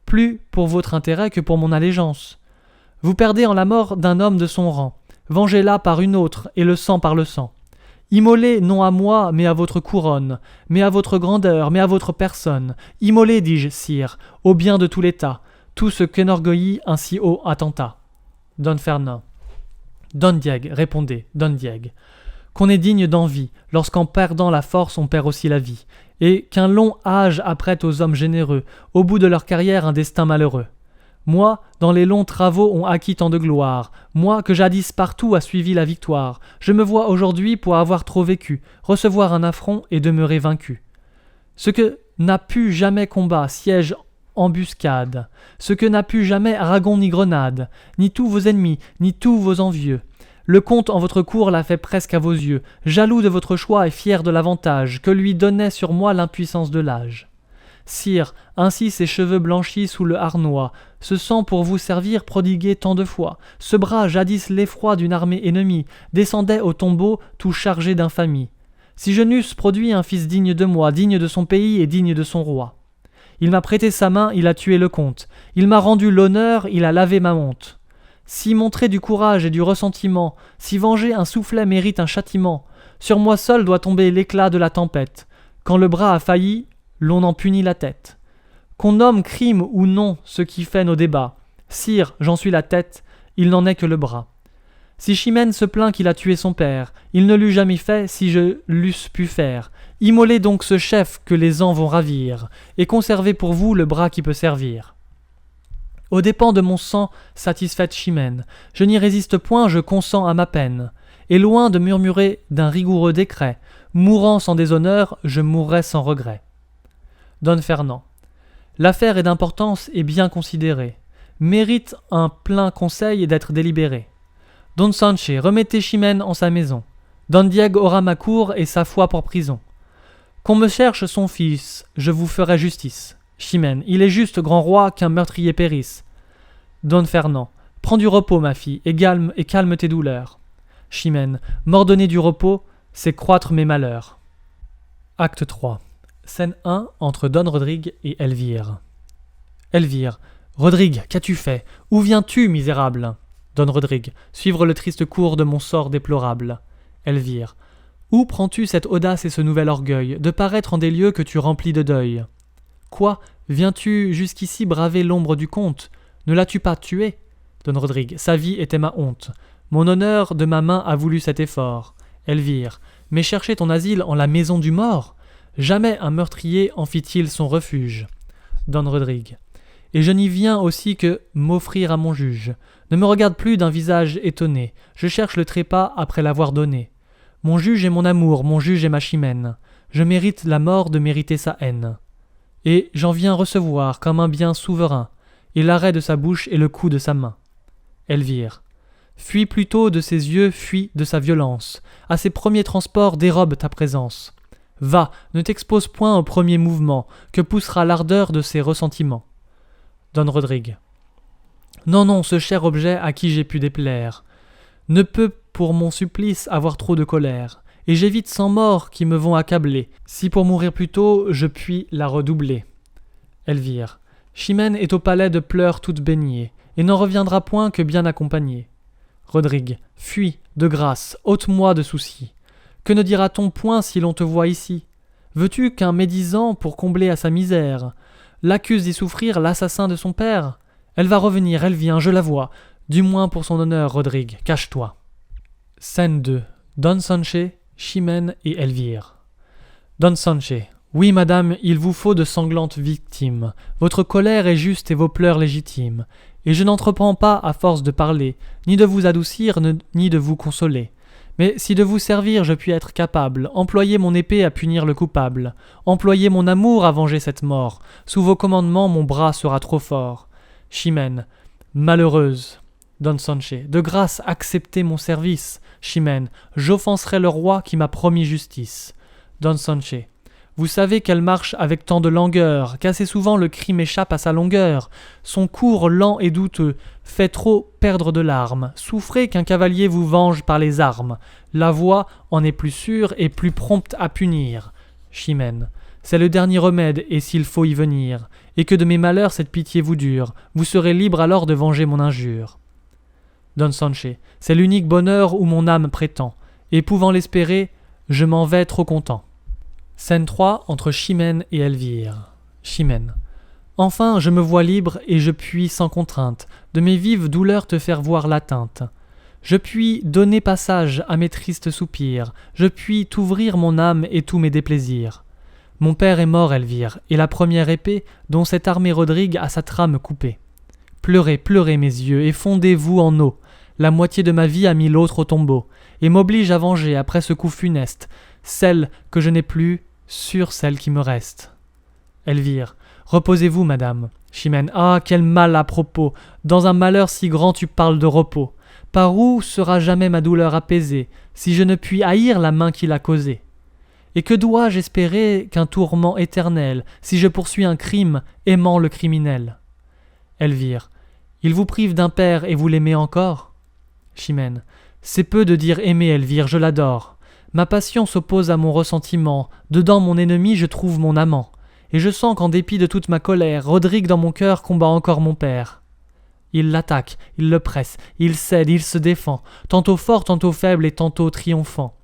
plus pour votre intérêt que pour mon allégeance. Vous perdez en la mort d'un homme de son rang, vengez-la par une autre, et le sang par le sang. Immolez non à moi, mais à votre couronne, mais à votre grandeur, mais à votre personne. Immolez, dis-je, sire, au bien de tout l'État, tout ce qu'enorgueillit un si haut attentat. Don Fernand. Don Diego, répondez, Don Diego. Qu'on est digne d'envie, lorsqu'en perdant la force on perd aussi la vie. et qu'un long âge apprête aux hommes généreux, au bout de leur carrière un destin malheureux. Moi, dans les longs travaux ont acquis tant de gloire, moi que jadis partout a suivi la victoire, je me vois aujourd'hui pour avoir trop vécu, recevoir un affront et demeurer vaincu. Ce que n'a pu jamais combat, siège, embuscade, ce que n'a pu jamais Aragon ni Grenade, ni tous vos ennemis, ni tous vos envieux. Le comte en votre cour l'a fait presque à vos yeux, jaloux de votre choix et fier de l'avantage que lui donnait sur moi l'impuissance de l'âge. Sire, ainsi ses cheveux blanchis sous le harnois, ce sang pour vous servir prodigué tant de fois, ce bras jadis l'effroi d'une armée ennemie, descendait au tombeau tout chargé d'infamie. Si je n'eusse produit un fils digne de moi, digne de son pays et digne de son roi. Il m'a prêté sa main, il a tué le comte. Il m'a rendu l'honneur, il a lavé ma honte. Si montrer du courage et du ressentiment, si venger un soufflet mérite un châtiment, sur moi seul doit tomber l'éclat de la tempête. Quand le bras a failli, l'on en punit la tête. Qu'on nomme crime ou non ce qui fait nos débats. Sire, j'en suis la tête, il n'en est que le bras. Si Chimène se plaint qu'il a tué son père, il ne l'eût jamais fait si je l'eusse pu faire. Immolez donc ce chef que les ans vont ravir, et conservez pour vous le bras qui peut servir. Aux dépens de mon sang, satisfaite Chimène, je n'y résiste point, je consens à ma peine. Et loin de murmurer d'un rigoureux décret, mourant sans déshonneur, je mourrai sans regret. Don Fernand. L'affaire est d'importance et bien considérée, mérite un plein conseil d'être délibérée. Don Sanche, remettez Chimène en sa maison. Don Diego aura ma cour et sa foi pour prison. Qu'on me cherche son fils, je vous ferai justice. Chimène, il est juste, grand roi, qu'un meurtrier périsse. Don Fernand, prends du repos, ma fille, et calme tes douleurs. Chimène, m'ordonner du repos, c'est croître mes malheurs. Acte 3. Scène 1 entre Don Rodrigue et Elvire. Elvire, Rodrigue, qu'as-tu fait? Où viens-tu, misérable? Don Rodrigue, suivre le triste cours de mon sort déplorable. Elvire, où prends-tu cette audace et ce nouvel orgueil de paraître en des lieux que tu remplis de deuil? Quoi, viens-tu jusqu'ici braver l'ombre du comte? Ne l'as-tu pas tué? Don Rodrigue, sa vie était ma honte. Mon honneur de ma main a voulu cet effort. Elvire, mais chercher ton asile en la maison du mort? Jamais un meurtrier en fit-il son refuge. Don Rodrigue, et je n'y viens aussi que m'offrir à mon juge. Ne me regarde plus d'un visage étonné, je cherche le trépas après l'avoir donné. Mon juge est mon amour, mon juge est ma Chimène. Je mérite la mort de mériter sa haine. Et j'en viens recevoir comme un bien souverain, et l'arrêt de sa bouche et le coup de sa main. Elvire, fuis plutôt de ses yeux, fuis de sa violence. À ses premiers transports dérobe ta présence. Va, ne t'expose point au premier mouvement, que poussera l'ardeur de ses ressentiments. Don Rodrigue. Non, non, ce cher objet à qui j'ai pu déplaire ne peut pour mon supplice avoir trop de colère, et j'évite 100 morts qui me vont accabler, si pour mourir plus tôt je puis la redoubler. Elvire. Chimène est au palais de pleurs toute baignée, et n'en reviendra point que bien accompagnée. Rodrigue. Fuis, de grâce, ôte-moi de soucis. Que ne dira-t-on point si l'on te voit ici? Veux-tu qu'un médisant, pour combler à sa misère, l'accuse d'y souffrir l'assassin de son père? Elle va revenir, elle vient, je la vois. Du moins pour son honneur, Rodrigue, cache-toi. Scène 2. Don Sanche, Chimène et Elvire. Don Sanche. Oui, madame, il vous faut de sanglantes victimes. Votre colère est juste et vos pleurs légitimes. Et je n'entreprends pas à force de parler, ni de vous adoucir, ni de vous consoler. Mais si de vous servir je puis être capable, employez mon épée à punir le coupable. Employez mon amour à venger cette mort. Sous vos commandements mon bras sera trop fort. Chimène. Malheureuse. Don Sanche. De grâce, acceptez mon service. Chimène. J'offenserai le roi qui m'a promis justice. Don Sanche. Vous savez qu'elle marche avec tant de langueur, qu'assez souvent le crime échappe à sa longueur. Son cours lent et douteux fait trop perdre de larmes. Souffrez qu'un cavalier vous venge par les armes. La voix en est plus sûre et plus prompte à punir. Chimène. C'est le dernier remède, et s'il faut y venir, et que de mes malheurs cette pitié vous dure, vous serez libre alors de venger mon injure. Don Sanche. C'est l'unique bonheur où mon âme prétend, et pouvant l'espérer, je m'en vais trop content. Scène 3 entre Chimène et Elvire. Chimène. Enfin, je me vois libre et je puis, sans contrainte, de mes vives douleurs te faire voir l'atteinte. Je puis donner passage à mes tristes soupirs, je puis t'ouvrir mon âme et tous mes déplaisirs. Mon père est mort, Elvire, et la première épée, dont cette armée Rodrigue a sa trame coupée. Pleurez, pleurez, mes yeux, et fondez-vous en eau. La moitié de ma vie a mis l'autre au tombeau, et m'oblige à venger, après ce coup funeste, celle que je n'ai plus sur celle qui me reste. Elvire, reposez-vous, madame. Chimène, ah, quel mal à propos. Dans un malheur si grand tu parles de repos. Par où sera jamais ma douleur apaisée, si je ne puis haïr la main qui l'a causée? Et que dois-je espérer qu'un tourment éternel, si je poursuis un crime, aimant le criminel? Elvire, il vous prive d'un père et vous l'aimez encore? Chimène, c'est peu de dire aimer, Elvire, je l'adore. Ma passion s'oppose à mon ressentiment, dedans mon ennemi je trouve mon amant. Et je sens qu'en dépit de toute ma colère, Rodrigue dans mon cœur combat encore mon père. Il l'attaque, il le presse, il cède, il se défend, tantôt fort, tantôt faible et tantôt triomphant.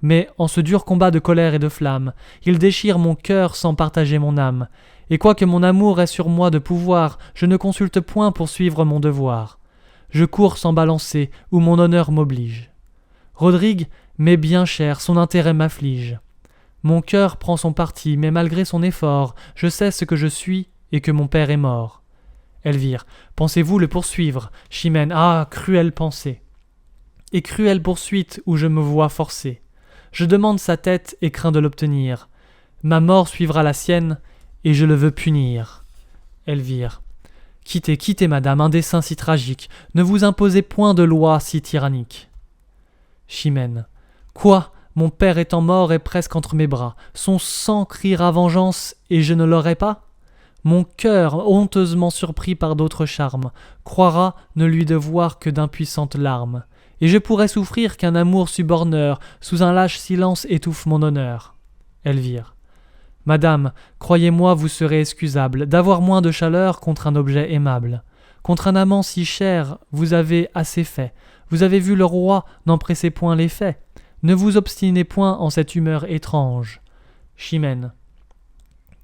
Mais en ce dur combat de colère et de flamme, il déchire mon cœur sans partager mon âme. Et quoique mon amour ait sur moi de pouvoir, je ne consulte point pour suivre mon devoir. Je cours sans balancer, où mon honneur m'oblige. Rodrigue m'est bien cher, son intérêt m'afflige. Mon cœur prend son parti, mais malgré son effort, je sais ce que je suis et que mon père est mort. Elvire, pensez-vous le poursuivre? Chimène, ah, cruelle pensée! Et cruelle poursuite où je me vois forcé. Je demande sa tête et crains de l'obtenir. Ma mort suivra la sienne, et je le veux punir. Elvire, quittez, quittez, madame, un dessein si tragique. Ne vous imposez point de loi si tyrannique. Chimène, quoi? Mon père étant mort et presque entre mes bras, son sang criera vengeance, et je ne l'aurai pas? Mon cœur, honteusement surpris par d'autres charmes, croira ne lui devoir que d'impuissantes larmes, et je pourrais souffrir qu'un amour suborneur, sous un lâche silence, étouffe mon honneur. Elvire, madame, croyez-moi, vous serez excusable d'avoir moins de chaleur contre un objet aimable. Contre un amant si cher, vous avez assez fait. Vous avez vu le roi, n'en pressez point les faits. Ne vous obstinez point en cette humeur étrange. Chimène,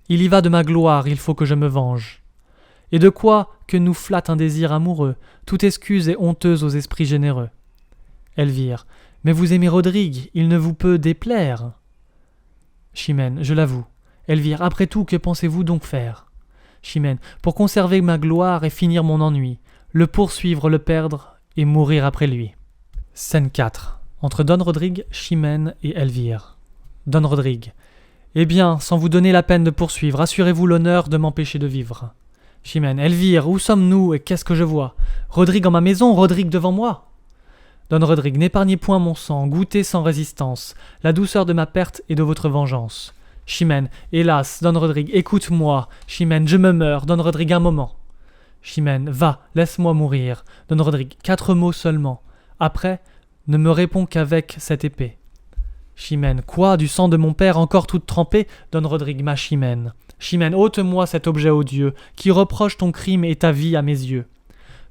il y va de ma gloire, il faut que je me venge. Et de quoi que nous flatte un désir amoureux, toute excuse est honteuse aux esprits généreux. Elvire, mais vous aimez Rodrigue, il ne vous peut déplaire. Chimène, je l'avoue. Elvire, après tout, que pensez-vous donc faire? Chimène, pour conserver ma gloire et finir mon ennui, le poursuivre, le perdre et mourir après lui. Scène 4. Entre Don Rodrigue, Chimène et Elvire. Don Rodrigue. Eh bien, sans vous donner la peine de poursuivre, assurez-vous l'honneur de m'empêcher de vivre. Chimène. Elvire, où sommes-nous et qu'est-ce que je vois? Rodrigue en ma maison, Rodrigue devant moi. Don Rodrigue, n'épargnez point mon sang, goûtez sans résistance la douceur de ma perte et de votre vengeance. Chimène. Hélas, Don Rodrigue, écoute-moi. Chimène, je me meurs. Don Rodrigue, un moment. Chimène. Va, laisse-moi mourir. Don Rodrigue, 4 mots seulement. Après, ne me réponds qu'avec cette épée. Chimène. Quoi, du sang de mon père encore toute trempée? Don Rodrigue, ma Chimène. Chimène, ôte-moi cet objet odieux, qui reproche ton crime et ta vie à mes yeux.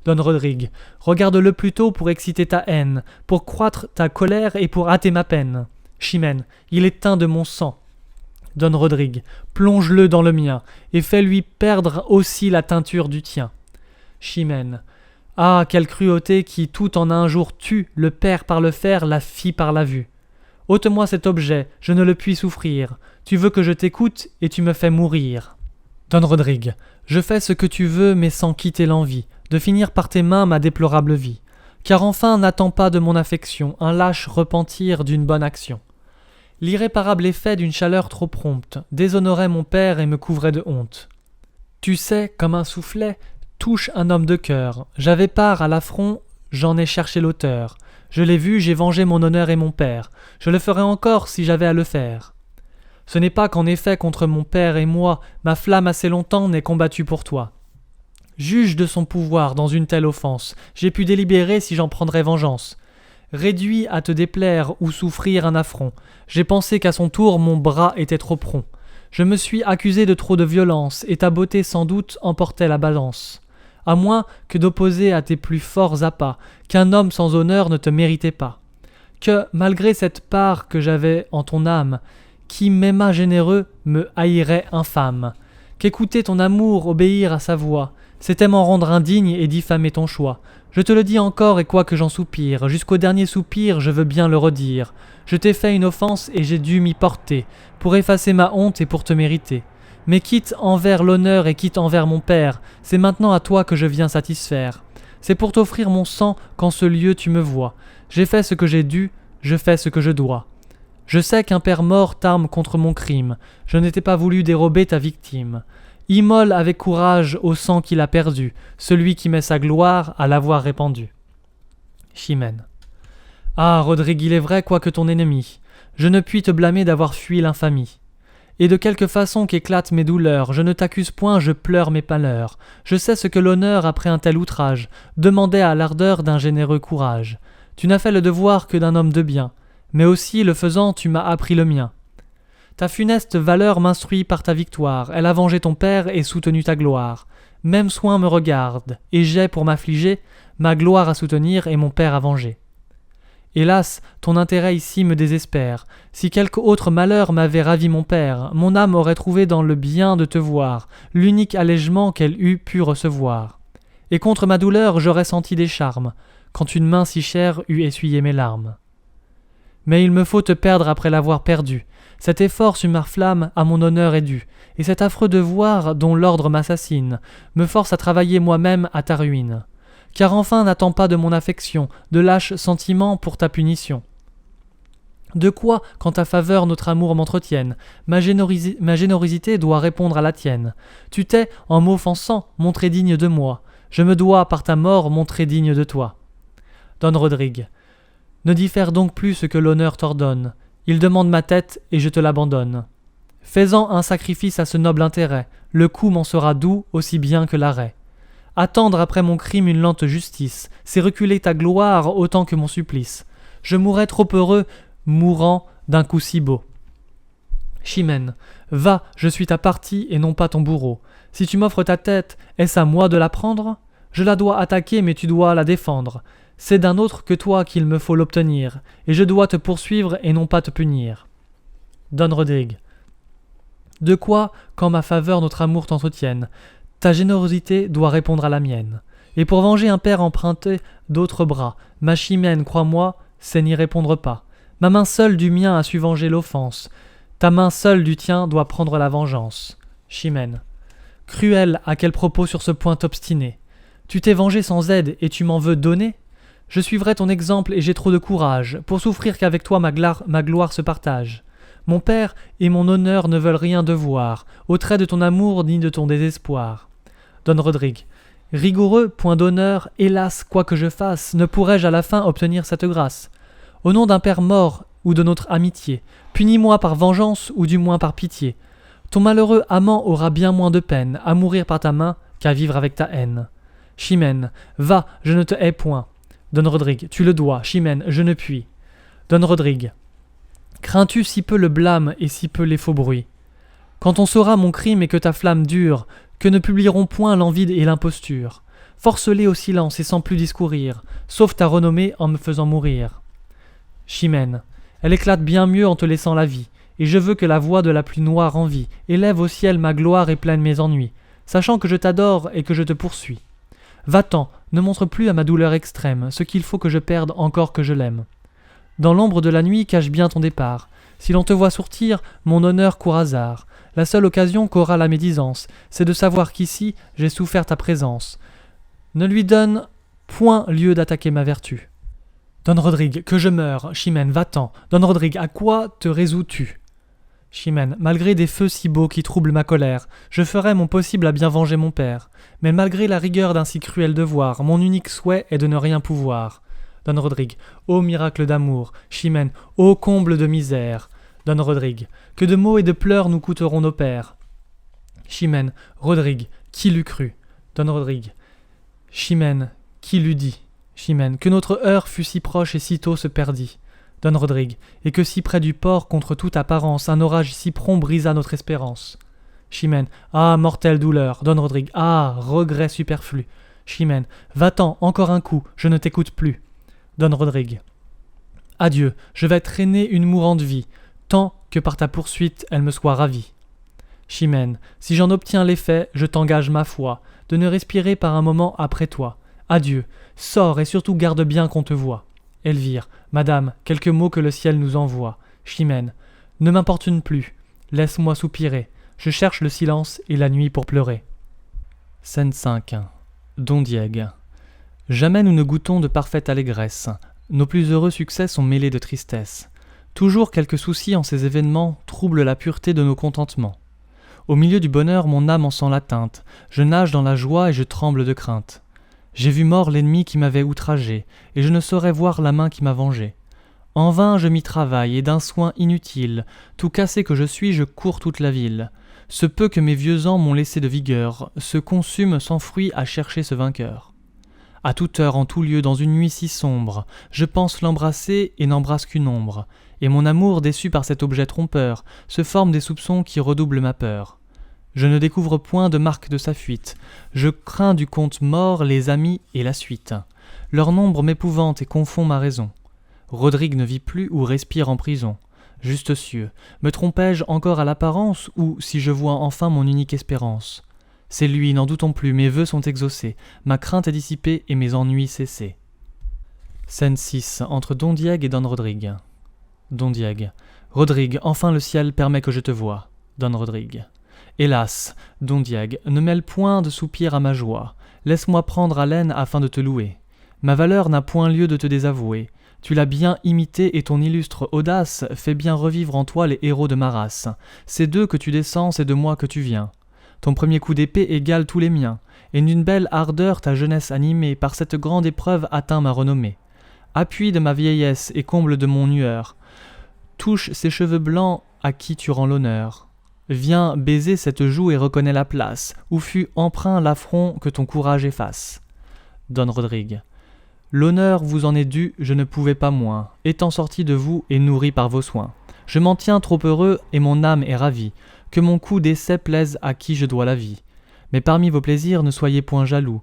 Don Rodrigue, regarde-le plutôt pour exciter ta haine, pour croître ta colère et pour hâter ma peine. Chimène, il est teint de mon sang. Don Rodrigue, plonge-le dans le mien, et fais-lui perdre aussi la teinture du tien. Chimène, ah, quelle cruauté qui, tout en un jour, tue le père par le faire, la fille par la vue. Ôte-moi cet objet, je ne le puis souffrir. Tu veux que je t'écoute, et tu me fais mourir. Don Rodrigue, je fais ce que tu veux, mais sans quitter l'envie de finir par tes mains ma déplorable vie. Car enfin, n'attends pas de mon affection un lâche repentir d'une bonne action. L'irréparable effet d'une chaleur trop prompte déshonorait mon père et me couvrait de honte. Tu sais, comme un soufflet touche un homme de cœur. J'avais part à l'affront, j'en ai cherché l'auteur. Je l'ai vu, j'ai vengé mon honneur et mon père. Je le ferais encore si j'avais à le faire. Ce n'est pas qu'en effet contre mon père et moi, ma flamme assez longtemps n'ait combattu pour toi. Juge de son pouvoir dans une telle offense, j'ai pu délibérer si j'en prendrais vengeance. Réduit à te déplaire ou souffrir un affront, j'ai pensé qu'à son tour mon bras était trop prompt. Je me suis accusé de trop de violence, et ta beauté sans doute emportait la balance. À moins que d'opposer à tes plus forts appas, qu'un homme sans honneur ne te méritait pas. Que, malgré cette part que j'avais en ton âme, qui m'aima généreux me haïrait infâme. Qu'écouter ton amour, obéir à sa voix, c'était m'en rendre indigne et diffamer ton choix. Je te le dis encore et quoique j'en soupire, jusqu'au dernier soupir je veux bien le redire. Je t'ai fait une offense et j'ai dû m'y porter, pour effacer ma honte et pour te mériter. Mais quitte envers l'honneur et quitte envers mon père, c'est maintenant à toi que je viens satisfaire. C'est pour t'offrir mon sang qu'en ce lieu tu me vois. J'ai fait ce que j'ai dû, je fais ce que je dois. Je sais qu'un père mort t'arme contre mon crime, je n'étais pas voulu dérober ta victime. Immole avec courage au sang qu'il a perdu, celui qui met sa gloire à l'avoir répandu. Chimène. Ah, Rodrigue, il est vrai, quoique ton ennemi, je ne puis te blâmer d'avoir fui l'infamie. Et de quelque façon qu'éclatent mes douleurs, je ne t'accuse point, je pleure mes malheurs. Je sais ce que l'honneur, après un tel outrage, demandait à l'ardeur d'un généreux courage. Tu n'as fait le devoir que d'un homme de bien, mais aussi, le faisant, tu m'as appris le mien. Ta funeste valeur m'instruit par ta victoire, elle a vengé ton père et soutenu ta gloire. Même soin me regarde, et j'ai, pour m'affliger, ma gloire à soutenir et mon père à venger. Hélas, ton intérêt ici me désespère. Si quelque autre malheur m'avait ravi mon père, mon âme aurait trouvé dans le bien de te voir l'unique allègement qu'elle eût pu recevoir. Et contre ma douleur j'aurais senti des charmes, quand une main si chère eût essuyé mes larmes. Mais il me faut te perdre après l'avoir perdu. Cet effort sur ma flamme à mon honneur est dû, et cet affreux devoir dont l'ordre m'assassine me force à travailler moi-même à ta ruine. Car enfin n'attends pas de mon affection de lâches sentiments pour ta punition. De quoi, qu'en ta faveur notre amour m'entretienne, ma générosité doit répondre à la tienne. Tu t'es, en m'offensant, montré digne de moi. Je me dois, par ta mort, montrer digne de toi. Don Rodrigue. Ne diffère donc plus ce que l'honneur t'ordonne. Il demande ma tête, et je te l'abandonne. Fais-en un sacrifice à ce noble intérêt, le coup m'en sera doux aussi bien que l'arrêt. Attendre après mon crime une lente justice, c'est reculer ta gloire autant que mon supplice. Je mourrais trop heureux, mourant d'un coup si beau. Chimène, va, je suis ta partie et non pas ton bourreau. Si tu m'offres ta tête, est-ce à moi de la prendre ? Je la dois attaquer, mais tu dois la défendre. C'est d'un autre que toi qu'il me faut l'obtenir, et je dois te poursuivre et non pas te punir. Don Rodrigue. De quoi, qu'en ma faveur notre amour t'entretienne, ta générosité doit répondre à la mienne. Et pour venger un père emprunté d'autres bras, ma Chimène, crois-moi, c'est n'y répondre pas. Ma main seule du mien a su venger l'offense. Ta main seule du tien doit prendre la vengeance. Chimène. Cruel, à quel propos sur ce point t'obstiner ? Tu t'es vengé sans aide et tu m'en veux donner ? Je suivrai ton exemple et j'ai trop de courage pour souffrir qu'avec toi ma gloire se partage. Mon père et mon honneur ne veulent rien devoir au trait de ton amour ni de ton désespoir. Don Rodrigue. Rigoureux, point d'honneur, hélas, quoi que je fasse, ne pourrais-je à la fin obtenir cette grâce. Au nom d'un père mort ou de notre amitié, punis-moi par vengeance ou du moins par pitié. Ton malheureux amant aura bien moins de peine à mourir par ta main qu'à vivre avec ta haine. Chimène, va, je ne te hais point. Don Rodrigue, tu le dois, Chimène, je ne puis. Don Rodrigue. Crains-tu si peu le blâme et si peu les faux bruits ? Quand on saura mon crime et que ta flamme dure, que ne publieront point l'envie et l'imposture. Force-les au silence et sans plus discourir, sauve ta renommée en me faisant mourir. Chimène, elle éclate bien mieux en te laissant la vie, et je veux que la voix de la plus noire envie élève au ciel ma gloire et plaigne mes ennuis, sachant que je t'adore et que je te poursuis. Va-t'en, ne montre plus à ma douleur extrême ce qu'il faut que je perde encore que je l'aime. Dans l'ombre de la nuit cache bien ton départ. Si l'on te voit sortir, mon honneur court hasard. La seule occasion qu'aura la médisance, c'est de savoir qu'ici j'ai souffert ta présence. Ne lui donne point lieu d'attaquer ma vertu. Don Rodrigue, que je meure. Chimène, va-t'en. Don Rodrigue, à quoi te résous-tu ? Chimène, malgré des feux si beaux qui troublent ma colère, je ferai mon possible à bien venger mon père. Mais malgré la rigueur d'un si cruel devoir, mon unique souhait est de ne rien pouvoir. Don Rodrigue, ô miracle d'amour. Chimène, ô comble de misère. Don Rodrigue, que de maux et de pleurs nous coûteront nos pères. Chimène, Rodrigue, qui l'eût cru. Don Rodrigue, Chimène, qui l'eût dit. Chimène, que notre heure fût si proche et si tôt se perdit. Don Rodrigue, et que si près du port, contre toute apparence, un orage si prompt brisa notre espérance. Chimène, ah, mortelle douleur. Don Rodrigue, ah, regret superflu. Chimène, va-t'en, encore un coup, je ne t'écoute plus. Don Rodrigue, adieu, je vais traîner une mourante vie, tant que par ta poursuite elle me soit ravie. Chimène, si j'en obtiens l'effet, je t'engage ma foi, de ne respirer par un moment après toi. Adieu, sors et surtout garde bien qu'on te voie. Elvire, madame, quelques mots que le ciel nous envoie. Chimène, ne m'importune plus, laisse-moi soupirer, je cherche le silence et la nuit pour pleurer. Scène 5. Don Diègue. Jamais nous ne goûtons de parfaite allégresse, nos plus heureux succès sont mêlés de tristesse. Toujours quelques soucis en ces événements troublent la pureté de nos contentements. Au milieu du bonheur mon âme en sent l'atteinte, je nage dans la joie et je tremble de crainte. J'ai vu mort l'ennemi qui m'avait outragé, et je ne saurais voir la main qui m'a vengé. En vain je m'y travaille, et d'un soin inutile, tout cassé que je suis, je cours toute la ville. Ce peu que mes vieux ans m'ont laissé de vigueur, se consume sans fruit à chercher ce vainqueur. À toute heure, en tout lieu, dans une nuit si sombre, je pense l'embrasser et n'embrasse qu'une ombre, et mon amour, déçu par cet objet trompeur, se forme des soupçons qui redoublent ma peur. Je ne découvre point de marque de sa fuite, je crains du comte mort les amis et la suite. Leur nombre m'épouvante et confond ma raison. Rodrigue ne vit plus ou respire en prison. Juste cieux, me trompais-je encore à l'apparence, ou si je vois enfin mon unique espérance? C'est lui, n'en doutons plus, mes vœux sont exaucés, ma crainte est dissipée et mes ennuis cessés. Scène 6, entre Don Diègue et Don Rodrigue. Don Diègue. Rodrigue, enfin le ciel permet que je te voie. Don Rodrigue. Hélas, Don Diègue, ne mêle point de soupir à ma joie. Laisse-moi prendre haleine afin de te louer. Ma valeur n'a point lieu de te désavouer. Tu l'as bien imité et ton illustre audace fait bien revivre en toi les héros de ma race. C'est d'eux que tu descends, c'est de moi que tu viens. Ton premier coup d'épée égale tous les miens, et d'une belle ardeur ta jeunesse animée par cette grande épreuve atteint ma renommée. Appui de ma vieillesse et comble de mon nueur, touche ces cheveux blancs à qui tu rends l'honneur. Viens baiser cette joue et reconnais la place, où fut empreint l'affront que ton courage efface. Don Rodrigue. L'honneur vous en est dû, je ne pouvais pas moins, étant sorti de vous et nourri par vos soins. Je m'en tiens trop heureux et mon âme est ravie, que mon coup d'essai plaise à qui je dois la vie. Mais parmi vos plaisirs ne soyez point jaloux,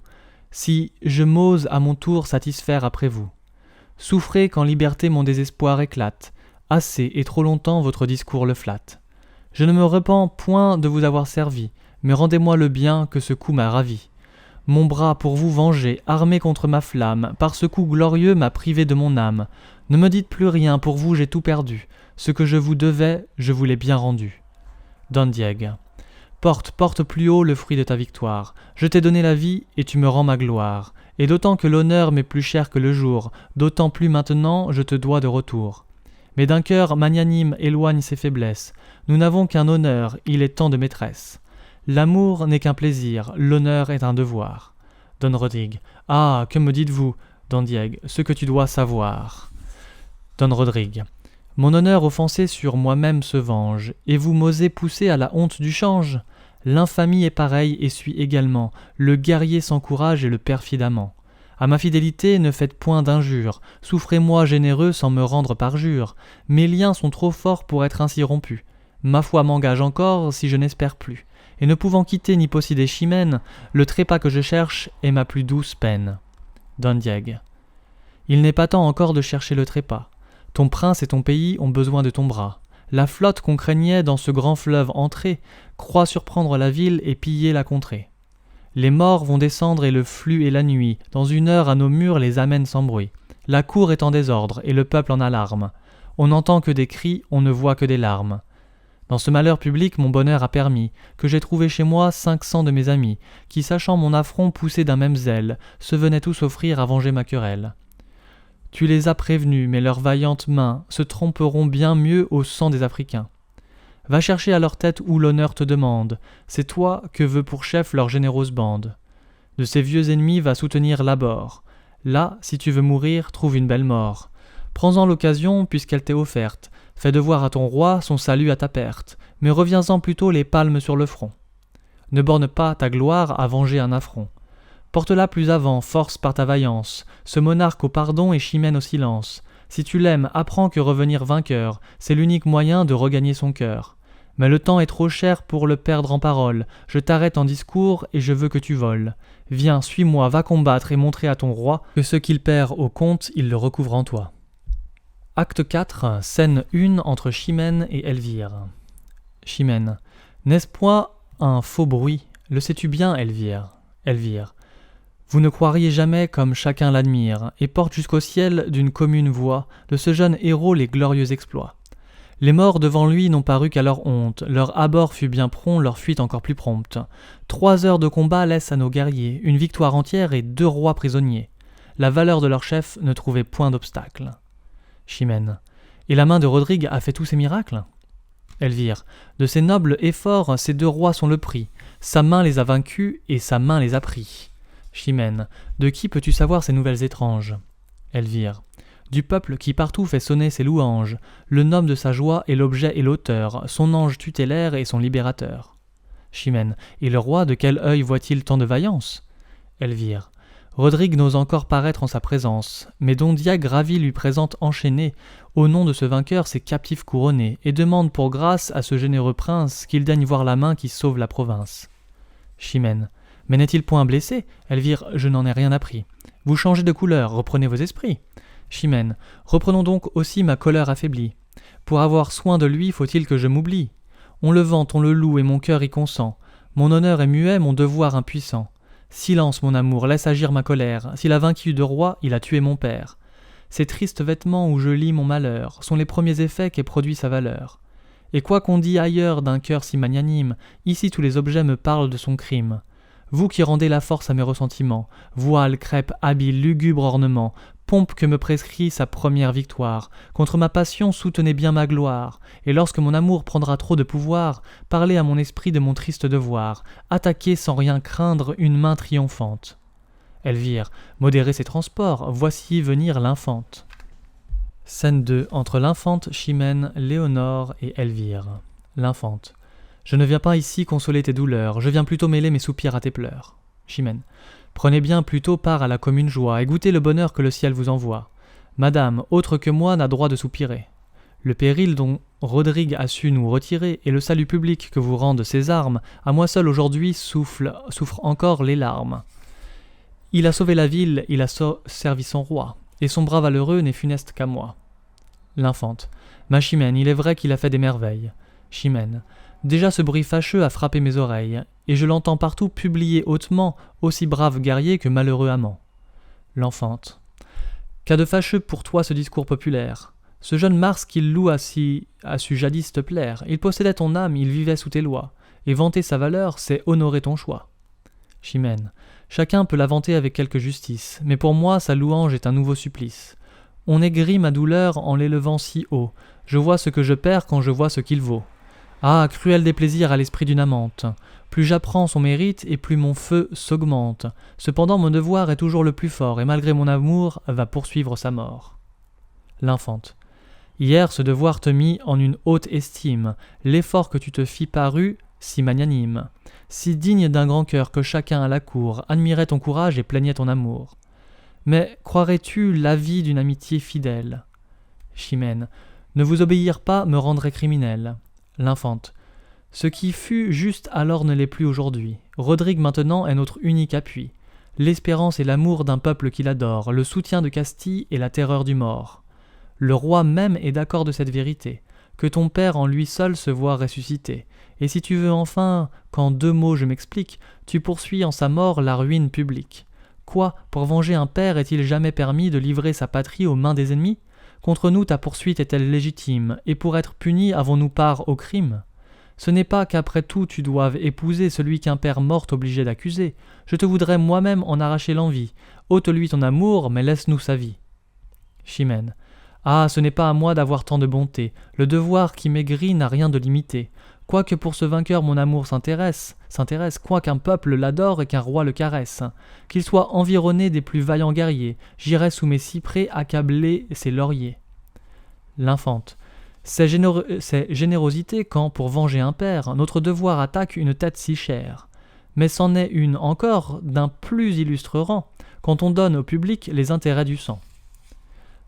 si je m'ose à mon tour satisfaire après vous. Souffrez qu'en liberté mon désespoir éclate, assez et trop longtemps votre discours le flatte. Je ne me repens point de vous avoir servi, mais rendez-moi le bien que ce coup m'a ravi. Mon bras pour vous venger, armé contre ma flamme, par ce coup glorieux m'a privé de mon âme. Ne me dites plus rien, pour vous j'ai tout perdu. Ce que je vous devais, je vous l'ai bien rendu. Don Diègue. Porte plus haut le fruit de ta victoire. Je t'ai donné la vie, et tu me rends ma gloire. Et d'autant que l'honneur m'est plus cher que le jour, d'autant plus maintenant je te dois de retour. Mais d'un cœur magnanime éloigne ses faiblesses. Nous n'avons qu'un honneur, il est tant de maîtresse. L'amour n'est qu'un plaisir, l'honneur est un devoir. Don Rodrigue. Ah, que me dites-vous, Don Diègue, ce que tu dois savoir. Don Rodrigue. Mon honneur offensé sur moi-même se venge, et vous m'osez pousser à la honte du change. L'infamie est pareille et suit également, le guerrier sans courage et le perfide amant. À ma fidélité ne faites point d'injures, souffrez-moi généreux sans me rendre parjure. Mes liens sont trop forts pour être ainsi rompus. Ma foi m'engage encore si je n'espère plus. Et ne pouvant quitter ni posséder Chimène, le trépas que je cherche est ma plus douce peine. Don Diègue. Il n'est pas temps encore de chercher le trépas. Ton prince et ton pays ont besoin de ton bras. La flotte qu'on craignait dans ce grand fleuve entré croit surprendre la ville et piller la contrée. Les morts vont descendre et le flux et la nuit, dans une heure à nos murs les amènent sans bruit. La cour est en désordre et le peuple en alarme. On n'entend que des cris, on ne voit que des larmes. Dans ce malheur public mon bonheur a permis que j'ai trouvé chez moi 500 de mes amis, qui sachant mon affront poussé d'un même zèle, se venaient tous offrir à venger ma querelle. Tu les as prévenus, mais leurs vaillantes mains se tromperont bien mieux au sang des Africains. Va chercher à leur tête où l'honneur te demande, c'est toi que veut pour chef leur généreuse bande. De ces vieux ennemis va soutenir l'abord. Là, si tu veux mourir, trouve une belle mort. Prends-en l'occasion puisqu'elle t'est offerte, fais devoir à ton roi son salut à ta perte, mais reviens-en plutôt les palmes sur le front. Ne borne pas ta gloire à venger un affront. Porte-la plus avant, force par ta vaillance, ce monarque au pardon et Chimène au silence. Si tu l'aimes, apprends que revenir vainqueur, c'est l'unique moyen de regagner son cœur. Mais le temps est trop cher pour le perdre en paroles, je t'arrête en discours et je veux que tu voles. Viens, suis-moi, va combattre et montrer à ton roi que ce qu'il perd au comte, il le recouvre en toi. Acte 4, scène 1 entre Chimène et Elvire. Chimène. N'est-ce point un faux bruit? Le sais-tu bien, Elvire? Elvire. Vous ne croiriez jamais comme chacun l'admire, et porte jusqu'au ciel d'une commune voix de ce jeune héros les glorieux exploits. Les morts devant lui n'ont paru qu'à leur honte, leur abord fut bien prompt, leur fuite encore plus prompte. 3 heures de combat laissent à nos guerriers une victoire entière et 2 rois prisonniers. La valeur de leur chef ne trouvait point d'obstacle. Chimène. Et la main de Rodrigue a fait tous ces miracles? Elvire. De ces nobles efforts, ces 2 rois sont le prix. Sa main les a vaincus et sa main les a pris. Chimène. De qui peux-tu savoir ces nouvelles étranges? Elvire. Du peuple qui partout fait sonner ses louanges, le nomme de sa joie est l'objet et l'auteur, son ange tutélaire et son libérateur. Chimène. Et le roi, de quel œil voit-il tant de vaillance? Elvire. Rodrigue n'ose encore paraître en sa présence, mais Dondiac ravi lui présente enchaîné, au nom de ce vainqueur ses captifs couronnés, et demande pour grâce à ce généreux prince qu'il daigne voir la main qui sauve la province. Chimène. Mais n'est-il point blessé? Elvire. Je n'en ai rien appris. Vous changez de couleur, reprenez vos esprits. Chimène. Reprenons donc aussi ma colère affaiblie. Pour avoir soin de lui, faut-il que je m'oublie? On le vante, on le loue, et mon cœur y consent. Mon honneur est muet, mon devoir impuissant. Silence, mon amour, laisse agir ma colère. S'il a vaincu 2 rois, il a tué mon père. Ces tristes vêtements où je lis mon malheur sont les premiers effets qu'ait produit sa valeur. Et quoi qu'on dit ailleurs d'un cœur si magnanime, ici tous les objets me parlent de son crime. Vous qui rendez la force à mes ressentiments, voile, crêpe, habits, lugubre ornement, pompe que me prescrit sa première victoire, contre ma passion soutenez bien ma gloire, et lorsque mon amour prendra trop de pouvoir, parlez à mon esprit de mon triste devoir, attaquez sans rien craindre une main triomphante. Elvire, modérez ses transports, voici venir l'infante. Scène 2, entre l'infante Chimène, Léonore et Elvire. L'infante. Je ne viens pas ici consoler tes douleurs, je viens plutôt mêler mes soupirs à tes pleurs. Chimène. Prenez bien plutôt part à la commune joie, et goûtez le bonheur que le ciel vous envoie. Madame, autre que moi n'a droit de soupirer. Le péril dont Rodrigue a su nous retirer, et le salut public que vous rendent ses armes, à moi seul aujourd'hui souffre encore les larmes. Il a sauvé la ville, il a servi son roi, et son bras valeureux n'est funeste qu'à moi. L'infante. Ma Chimène, il est vrai qu'il a fait des merveilles. Chimène. Déjà ce bruit fâcheux a frappé mes oreilles, et je l'entends partout publier hautement, aussi brave guerrier que malheureux amant. L'enfante. Qu'a de fâcheux pour toi ce discours populaire? Ce jeune Mars qu'il loue a su jadis te plaire, il possédait ton âme, il vivait sous tes lois, et vanter sa valeur, c'est honorer ton choix. Chimène. Chacun peut la vanter avec quelque justice, mais pour moi sa louange est un nouveau supplice. On aigrit ma douleur en l'élevant si haut, je vois ce que je perds quand je vois ce qu'il vaut. Ah, cruel déplaisir à l'esprit d'une amante! Plus j'apprends son mérite et plus mon feu s'augmente. Cependant mon devoir est toujours le plus fort, et malgré mon amour va poursuivre sa mort. L'infante. Hier ce devoir te mit en une haute estime, l'effort que tu te fis parut si magnanime, si digne d'un grand cœur que chacun à la cour admirait ton courage et plaignait ton amour. Mais croirais-tu l'avis d'une amitié fidèle? Chimène. Ne vous obéir pas me rendrait criminel. L'infante. Ce qui fut juste alors ne l'est plus aujourd'hui. Rodrigue maintenant est notre unique appui. L'espérance et l'amour d'un peuple qui l'adore, le soutien de Castille et la terreur du mort. Le roi même est d'accord de cette vérité, que ton père en lui seul se voit ressuscité. Et si tu veux enfin qu'en 2 mots je m'explique, tu poursuis en sa mort la ruine publique. Quoi, pour venger un père est-il jamais permis de livrer sa patrie aux mains des ennemis? Contre nous ta poursuite est-elle légitime, et pour être puni avons-nous part au crime? Ce n'est pas qu'après tout tu doives épouser celui qu'un père mort t'obligeait d'accuser. Je te voudrais moi-même en arracher l'envie. Ôte-lui ton amour, mais laisse-nous sa vie. Chimène. Ah, ce n'est pas à moi d'avoir tant de bonté. Le devoir qui m'aigrit n'a rien de limité. Quoique pour ce vainqueur mon amour s'intéresse, quoiqu'un peuple l'adore et qu'un roi le caresse, qu'il soit environné des plus vaillants guerriers, j'irai sous mes cyprès accabler ses lauriers. L'infante. C'est générosité quand, pour venger un père, notre devoir attaque une tête si chère. Mais c'en est une encore d'un plus illustre rang, quand on donne au public les intérêts du sang.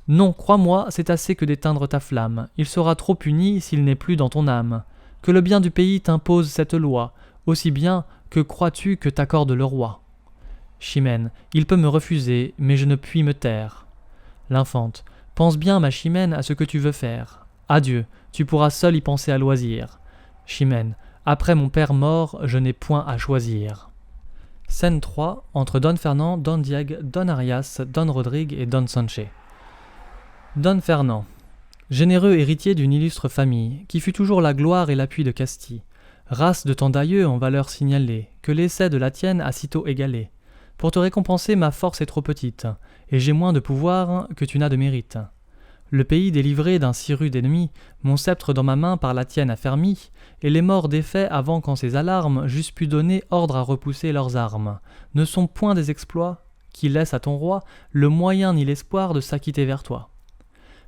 Non, crois-moi, c'est assez que d'éteindre ta flamme, il sera trop puni s'il n'est plus dans ton âme. Que le bien du pays t'impose cette loi, aussi bien que crois-tu que t'accorde le roi. Chimène. Il peut me refuser, mais je ne puis me taire. L'infante. Pense bien, ma Chimène, à ce que tu veux faire. Adieu, tu pourras seul y penser à loisir. Chimène. Après mon père mort, je n'ai point à choisir. Scène 3, entre Don Fernand, Don Diego, Don Arias, Don Rodrigue et Don Sanché. Don Fernand, généreux héritier d'une illustre famille, qui fut toujours la gloire et l'appui de Castille, race de tant d'aïeux en valeur signalée, que l'essai de la tienne a sitôt égalé. Pour te récompenser, ma force est trop petite, et j'ai moins de pouvoir que tu n'as de mérite. Le pays délivré d'un si rude ennemi, mon sceptre dans ma main par la tienne affermi, et les morts défaits avant qu'en ces alarmes j'eusse pu donner ordre à repousser leurs armes, ne sont point des exploits qui laissent à ton roi le moyen ni l'espoir de s'acquitter vers toi.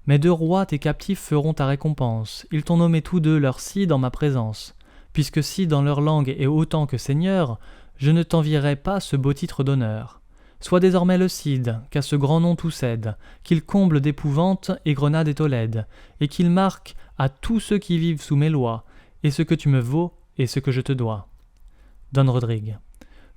Mes deux rois, tes captifs, feront ta récompense, ils t'ont nommé tous deux leur cid en ma présence, puisque si dans leur langue est autant que seigneur, je ne t'envierai pas ce beau titre d'honneur. Sois désormais le Cid, qu'à ce grand nom tout cède, qu'il comble d'épouvante et Grenade et Tolède, et qu'il marque à tous ceux qui vivent sous mes lois, et ce que tu me vaux et ce que je te dois. Don Rodrigue.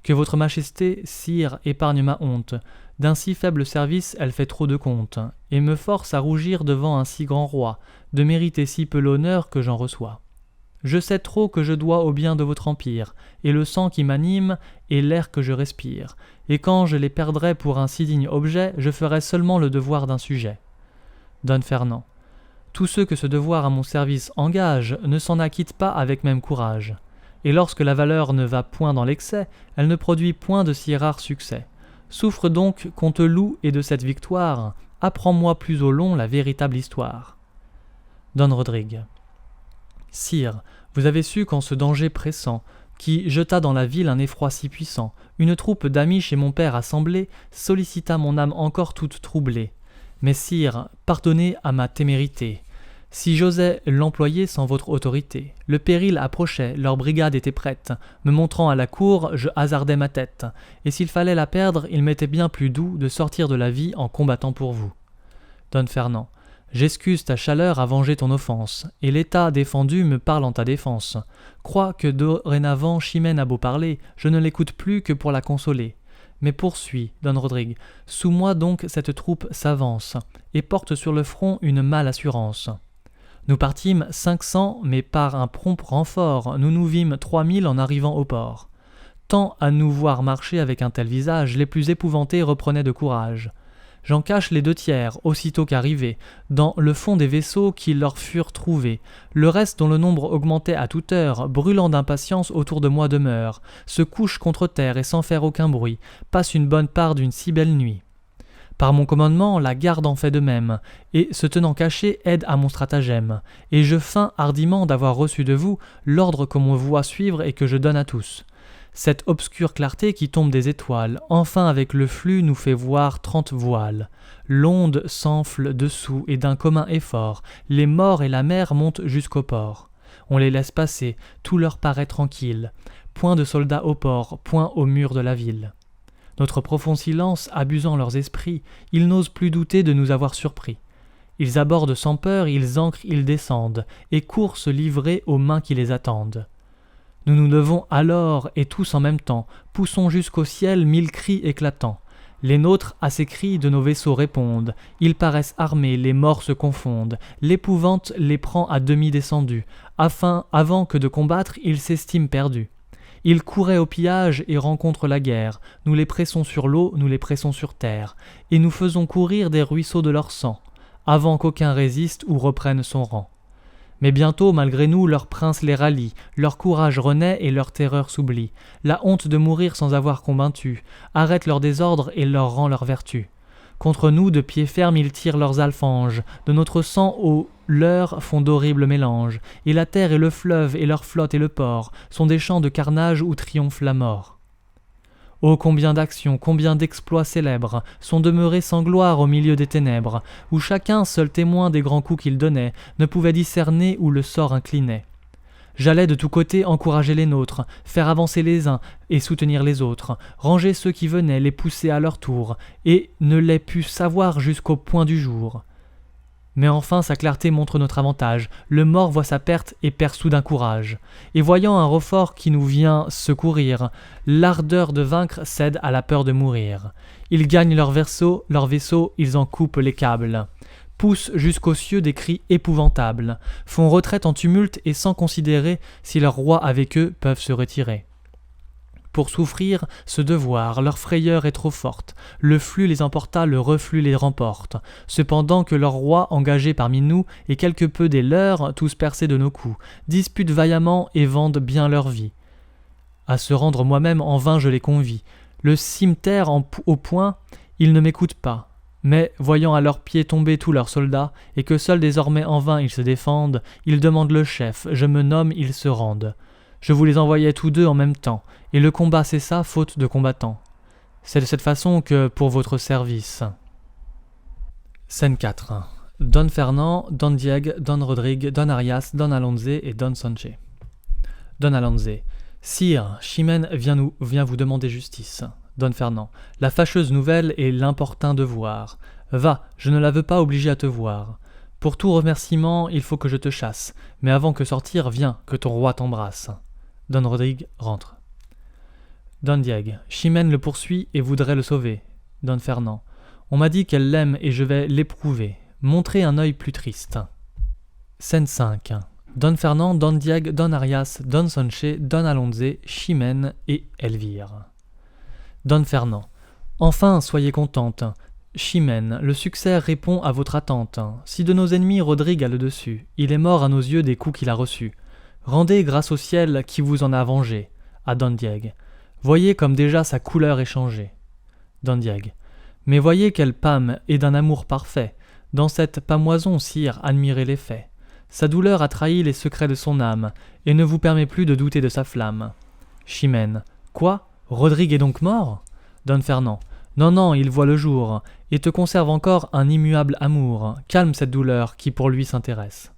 Que votre majesté, sire, épargne ma honte, d'un si faible service elle fait trop de compte, et me force à rougir devant un si grand roi, de mériter si peu l'honneur que j'en reçois. Je sais trop que je dois au bien de votre empire, et le sang qui m'anime est l'air que je respire, et quand je les perdrai pour un si digne objet, je ferai seulement le devoir d'un sujet. Don Fernand. Tous ceux que ce devoir à mon service engage ne s'en acquittent pas avec même courage, et lorsque la valeur ne va point dans l'excès, elle ne produit point de si rares succès. Souffre donc qu'on te loue, et de cette victoire, apprends-moi plus au long la véritable histoire. Don Rodrigue. Sire, vous avez su qu'en ce danger pressant, qui jeta dans la ville un effroi si puissant, une troupe d'amis chez mon père assemblée sollicita mon âme encore toute troublée. Mais sire, pardonnez à ma témérité. Si j'osais l'employer sans votre autorité, le péril approchait, leur brigade était prête, me montrant à la cour, je hasardais ma tête, et s'il fallait la perdre, il m'était bien plus doux de sortir de la vie en combattant pour vous. Don Fernand. J'excuse ta chaleur à venger ton offense, et l'état défendu me parle en ta défense. Crois que dorénavant Chimène a beau parler, je ne l'écoute plus que pour la consoler. Mais poursuis, Don Rodrigue, sous moi donc cette troupe s'avance, et porte sur le front une mâle assurance. Nous partîmes 500, mais par un prompt renfort, nous nous vîmes 3000 en arrivant au port. Tant à nous voir marcher avec un tel visage, les plus épouvantés reprenaient de courage. J'en cache les 2/3, aussitôt qu'arrivés, dans le fond des vaisseaux qui leur furent trouvés. Le reste, dont le nombre augmentait à toute heure, brûlant d'impatience autour de moi demeure, se couche contre terre et sans faire aucun bruit, passe une bonne part d'une si belle nuit. Par mon commandement, la garde en fait de même, et se tenant caché aide à mon stratagème, et je feins hardiment d'avoir reçu de vous l'ordre qu'on me voit suivre et que je donne à tous. Cette obscure clarté qui tombe des étoiles, enfin avec le flux nous fait voir 30 voiles. L'onde s'enfle dessous et d'un commun effort, les morts et la mer montent jusqu'au port. On les laisse passer, tout leur paraît tranquille. Point de soldats au port, point au mur de la ville. Notre profond silence abusant leurs esprits, ils n'osent plus douter de nous avoir surpris. Ils abordent sans peur, ils ancrent, ils descendent, et courent se livrer aux mains qui les attendent. Nous nous levons alors, et tous en même temps, poussons jusqu'au ciel 1000 cris éclatants. Les nôtres à ces cris de nos vaisseaux répondent, ils paraissent armés, les morts se confondent, l'épouvante les prend à demi descendus, avant que de combattre, ils s'estiment perdus. Ils couraient au pillage et rencontrent la guerre, nous les pressons sur l'eau, nous les pressons sur terre, et nous faisons courir des ruisseaux de leur sang, avant qu'aucun résiste ou reprenne son rang. Mais bientôt, malgré nous, leur prince les rallie, leur courage renaît et leur terreur s'oublie. La honte de mourir sans avoir combattu arrête leur désordre et leur rend leur vertu. Contre nous, de pied ferme, ils tirent leurs alfanges, de notre sang au leur font d'horribles mélanges, et la terre et le fleuve et leur flotte et le port sont des champs de carnage où triomphe la mort. Oh, combien d'actions, combien d'exploits célèbres sont demeurés sans gloire au milieu des ténèbres, où chacun, seul témoin des grands coups qu'il donnait, ne pouvait discerner où le sort inclinait. J'allais de tous côtés encourager les nôtres, faire avancer les uns et soutenir les autres, ranger ceux qui venaient, les pousser à leur tour, et ne les pus savoir jusqu'au point du jour. Mais enfin sa clarté montre notre avantage, le mort voit sa perte et perd soudain courage. Et voyant un renfort qui nous vient secourir, l'ardeur de vaincre cède à la peur de mourir. Ils gagnent leur vaisseau, ils en coupent les câbles, poussent jusqu'aux cieux des cris épouvantables, font retraite en tumulte et sans considérer si leurs rois avec eux peuvent se retirer. pour souffrir ce devoir, leur frayeur est trop forte. Le flux les emporta, le reflux les remporte. Cependant que leur roi, engagé parmi nous, et quelque peu des leurs, tous percés de nos coups, disputent vaillamment et vendent bien leur vie. À se rendre moi-même en vain je les convie. Le cimeterre au point, ils ne m'écoutent pas. Mais, voyant à leurs pieds tomber tous leurs soldats, et que seuls désormais en vain ils se défendent, ils demandent le chef, je me nomme, ils se rendent. Je vous les envoyais tous deux en même temps, et le combat cessa faute de combattants. C'est de cette façon que, pour votre service. Scène 4. Don Fernand, Don Diego, Don Rodrigue, Don Arias, Don Alonze et Don Sanche. Don Alonze. Sire, Chimène vient vous demander justice. Don Fernand. La fâcheuse nouvelle est l'importun devoir. Va, je ne la veux pas obligée à te voir. Pour tout remerciement, il faut que je te chasse. Mais avant que sortir, viens, que ton roi t'embrasse. Don Rodrigue rentre. Don Diego. Chimène le poursuit et voudrait le sauver. Don Fernand. On m'a dit qu'elle l'aime et je vais l'éprouver. Montrez un œil plus triste. Scène 5. Don Fernand, Don Diego, Don Arias, Don Sanche, Don Alonze, Chimène et Elvire. Don Fernand. Enfin, soyez contente. Chimène, le succès répond à votre attente. Si de nos ennemis Rodrigue a le dessus, il est mort à nos yeux des coups qu'il a reçus. Rendez grâce au ciel qui vous en a vengé. À Don Diego. Voyez comme déjà sa couleur est changée. Don Diego. Mais voyez quelle pâme est d'un amour parfait. Dans cette pâmoison, sire, admirez les faits. Sa douleur a trahi les secrets de son âme, et ne vous permet plus de douter de sa flamme. Chimène. Quoi ? Rodrigue est donc mort ? Don Fernand. Non, non, il voit le jour, et te conserve encore un immuable amour. Calme cette douleur qui pour lui s'intéresse.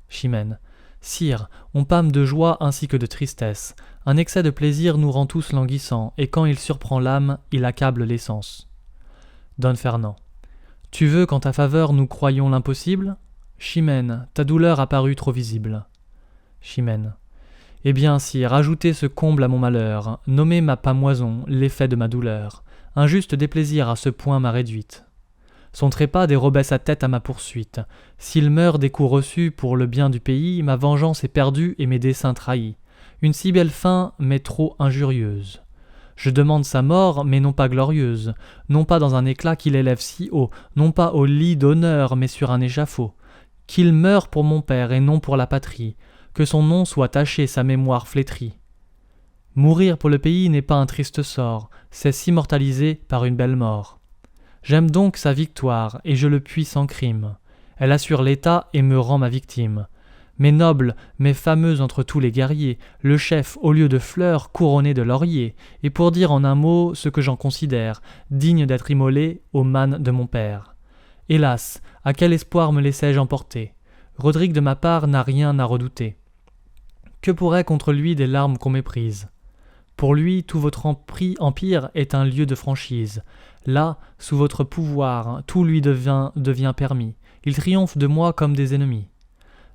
Chimène. Sire, on pâme de joie ainsi que de tristesse. Un excès de plaisir nous rend tous languissants, et quand il surprend l'âme, il accable les sens. Don Fernand. Tu veux qu'en ta faveur nous croyions l'impossible ? Chimène, ta douleur a paru trop visible. Chimène. Eh bien, sire, ajoutez ce comble à mon malheur, nommez ma pâmoison, l'effet de ma douleur. Un juste déplaisir à ce point m'a réduite. Son trépas dérobait sa tête à ma poursuite. S'il meurt des coups reçus pour le bien du pays, ma vengeance est perdue et mes desseins trahis. Une si belle fin m'est trop injurieuse. Je demande sa mort, mais non pas glorieuse, non pas dans un éclat qui l'élève si haut, non pas au lit d'honneur, mais sur un échafaud. Qu'il meure pour mon père et non pour la patrie, que son nom soit taché, sa mémoire flétrie. Mourir pour le pays n'est pas un triste sort, c'est s'immortaliser par une belle mort. J'aime donc sa victoire, et je le puis sans crime. Elle assure l'État et me rend ma victime. Mais noble, mais fameuse entre tous les guerriers, le chef, au lieu de fleurs, couronné de lauriers, et pour dire en un mot ce que j'en considère, digne d'être immolé au mâne de mon père. Hélas, à quel espoir me laissai-je emporter ? Rodrigue de ma part n'a rien à redouter. Que pourrait contre lui des larmes qu'on méprise ? Pour lui, tout votre empire est un lieu de franchise. Là, sous votre pouvoir, tout lui devient permis. Il triomphe de moi comme des ennemis.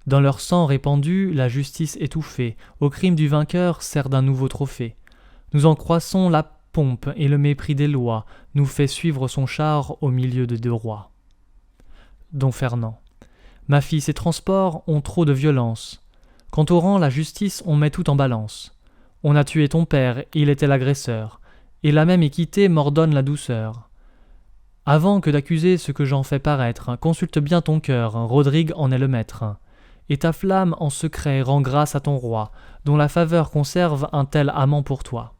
Dans leur sang répandu, la justice étouffée, au crime du vainqueur sert d'un nouveau trophée. Nous en croissons la pompe et le mépris des lois, nous fait suivre son char au milieu de deux rois. Don Fernand. Ma fille, ces transports ont trop de violence. Quant au rang, la justice, on met tout en balance. On a tué ton père, il était l'agresseur, et la même équité m'ordonne la douceur. Avant que d'accuser ce que j'en fais paraître, consulte bien ton cœur, Rodrigue en est le maître. Et ta flamme en secret rend grâce à ton roi, dont la faveur conserve un tel amant pour toi.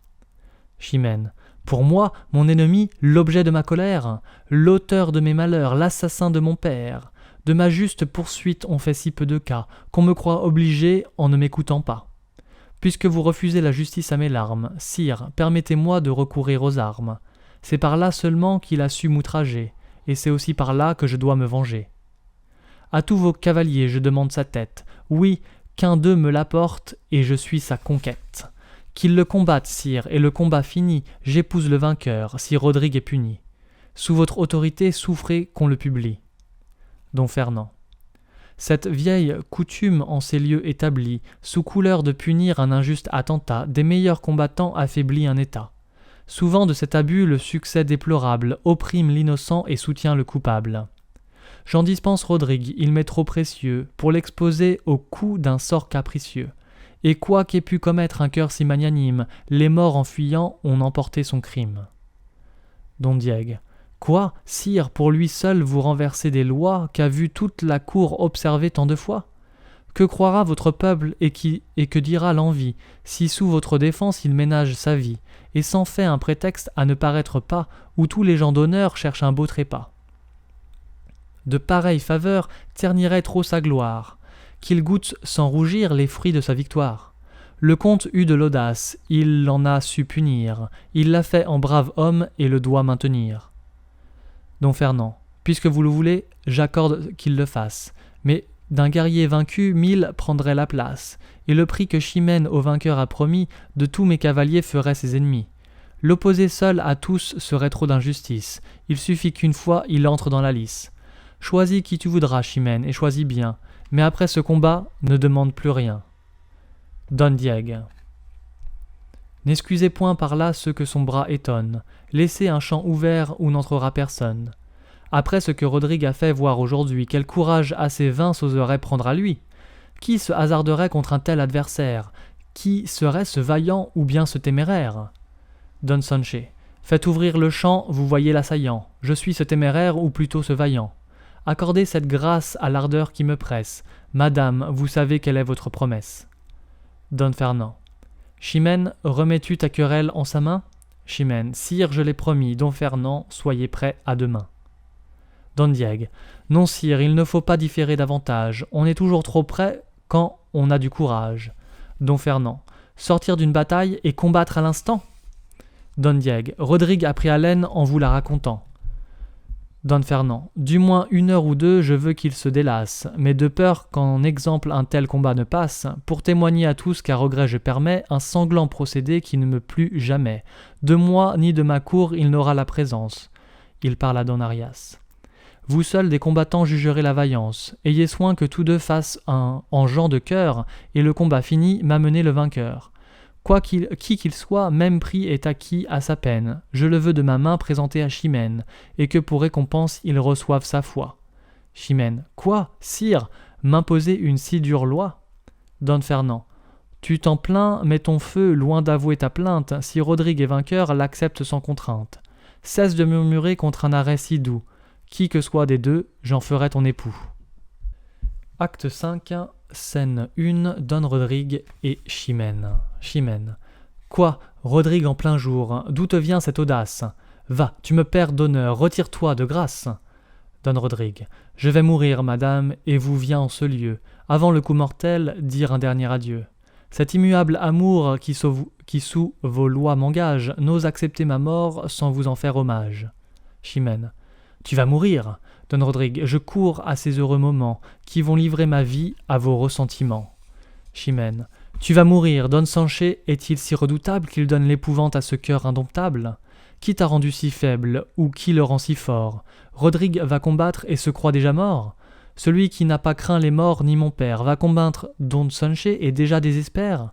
Chimène. Pour moi, mon ennemi, l'objet de ma colère, l'auteur de mes malheurs, l'assassin de mon père. De ma juste poursuite on fait si peu de cas, qu'on me croit obligé en ne m'écoutant pas. Puisque vous refusez la justice à mes larmes, sire, permettez-moi de recourir aux armes. C'est par là seulement qu'il a su m'outrager, et c'est aussi par là que je dois me venger. À tous vos cavaliers je demande sa tête, oui, qu'un d'eux me l'apporte, et je suis sa conquête. Qu'ils le combattent, sire, et le combat fini, j'épouse le vainqueur, si Rodrigue est puni. Sous votre autorité, souffrez qu'on le publie. Don Fernand. Cette vieille coutume en ces lieux établie, sous couleur de punir un injuste attentat, des meilleurs combattants affaiblit un État. Souvent de cet abus le succès déplorable opprime l'innocent et soutient le coupable. J'en dispense Rodrigue, il m'est trop précieux, pour l'exposer au coup d'un sort capricieux. Et quoi qu'ait pu commettre un cœur si magnanime, les morts en fuyant ont emporté son crime. Don Diègue. Quoi, sire, pour lui seul vous renversez des lois qu'a vu toute la cour observer tant de fois? Que croira votre peuple et que dira l'envie, si sous votre défense il ménage sa vie, et s'en fait un prétexte à ne paraître pas, où tous les gens d'honneur cherchent un beau trépas? De pareilles faveurs terniraient trop sa gloire, qu'il goûte sans rougir les fruits de sa victoire. Le comte eut de l'audace, il en a su punir, il l'a fait en brave homme et le doit maintenir. Don Fernand. Puisque vous le voulez, j'accorde qu'il le fasse, mais d'un guerrier vaincu, 1000 prendraient la place, et le prix que Chimène au vainqueur a promis, de tous mes cavaliers ferait ses ennemis. L'opposer seul à tous serait trop d'injustice, il suffit qu'une fois il entre dans la lice. Choisis qui tu voudras, Chimène, et choisis bien, mais après ce combat, ne demande plus rien. Don Diègue. N'excusez point par là ceux que son bras étonne, laissez un champ ouvert où n'entrera personne. Après ce que Rodrigue a fait voir aujourd'hui, quel courage assez vain s'oserait prendre à lui? Qui se hasarderait contre un tel adversaire? Qui serait ce vaillant ou bien ce téméraire? Don Sanché. Faites ouvrir le champ, vous voyez l'assaillant. Je suis ce téméraire ou plutôt ce vaillant. Accordez cette grâce à l'ardeur qui me presse. Madame, vous savez quelle est votre promesse. Don Fernand. Chimène, remets-tu ta querelle en sa main? Chimène. Sire, je l'ai promis. Don Fernand, soyez prêt à demain. Don Diègue. Non, sire, il ne faut pas différer davantage. On est toujours trop près quand on a du courage. Don Fernand. Sortir d'une bataille et combattre à l'instant? Don Diègue. Rodrigue a pris haleine en vous la racontant. Don Fernand. Du moins 1 heure ou 2, je veux qu'il se délasse, mais de peur qu'en exemple un tel combat ne passe, pour témoigner à tous qu'à regret je permets un sanglant procédé qui ne me plut jamais. De moi ni de ma cour il n'aura la présence. Il parle à Don Arias. Vous seuls des combattants jugerez la vaillance. Ayez soin que tous deux fassent en gens de cœur, et le combat fini, m'amener le vainqueur. Qui qu'il soit, même prix est acquis à sa peine. Je le veux de ma main présenter à Chimène, et que pour récompense il reçoive sa foi. Chimène. Quoi, sire, m'imposer une si dure loi? Don Fernand. Tu t'en plains, mais ton feu, loin d'avouer ta plainte, si Rodrigue est vainqueur, l'accepte sans contrainte. Cesse de murmurer contre un arrêt si doux. Qui que soit des deux, j'en ferai ton époux. Acte 5, scène 1, Don Rodrigue et Chimène. Chimène. Quoi, Rodrigue en plein jour, d'où te vient cette audace? Va, tu me perds d'honneur, retire-toi de grâce. Don Rodrigue. Je vais mourir, madame, et vous viens en ce lieu, avant le coup mortel, dire un dernier adieu. Cet immuable amour qui sous vos lois m'engage, n'ose accepter ma mort sans vous en faire hommage. Chimène. Tu vas mourir, Don Rodrigue, je cours à ces heureux moments, qui vont livrer ma vie à vos ressentiments. Chimène. Tu vas mourir, Don Sanché est-il si redoutable qu'il donne l'épouvante à ce cœur indomptable? Qui t'a rendu si faible, ou qui le rend si fort? Rodrigue va combattre et se croit déjà mort? Celui qui n'a pas craint les morts ni mon père va combattre Don Sanché et déjà désespère?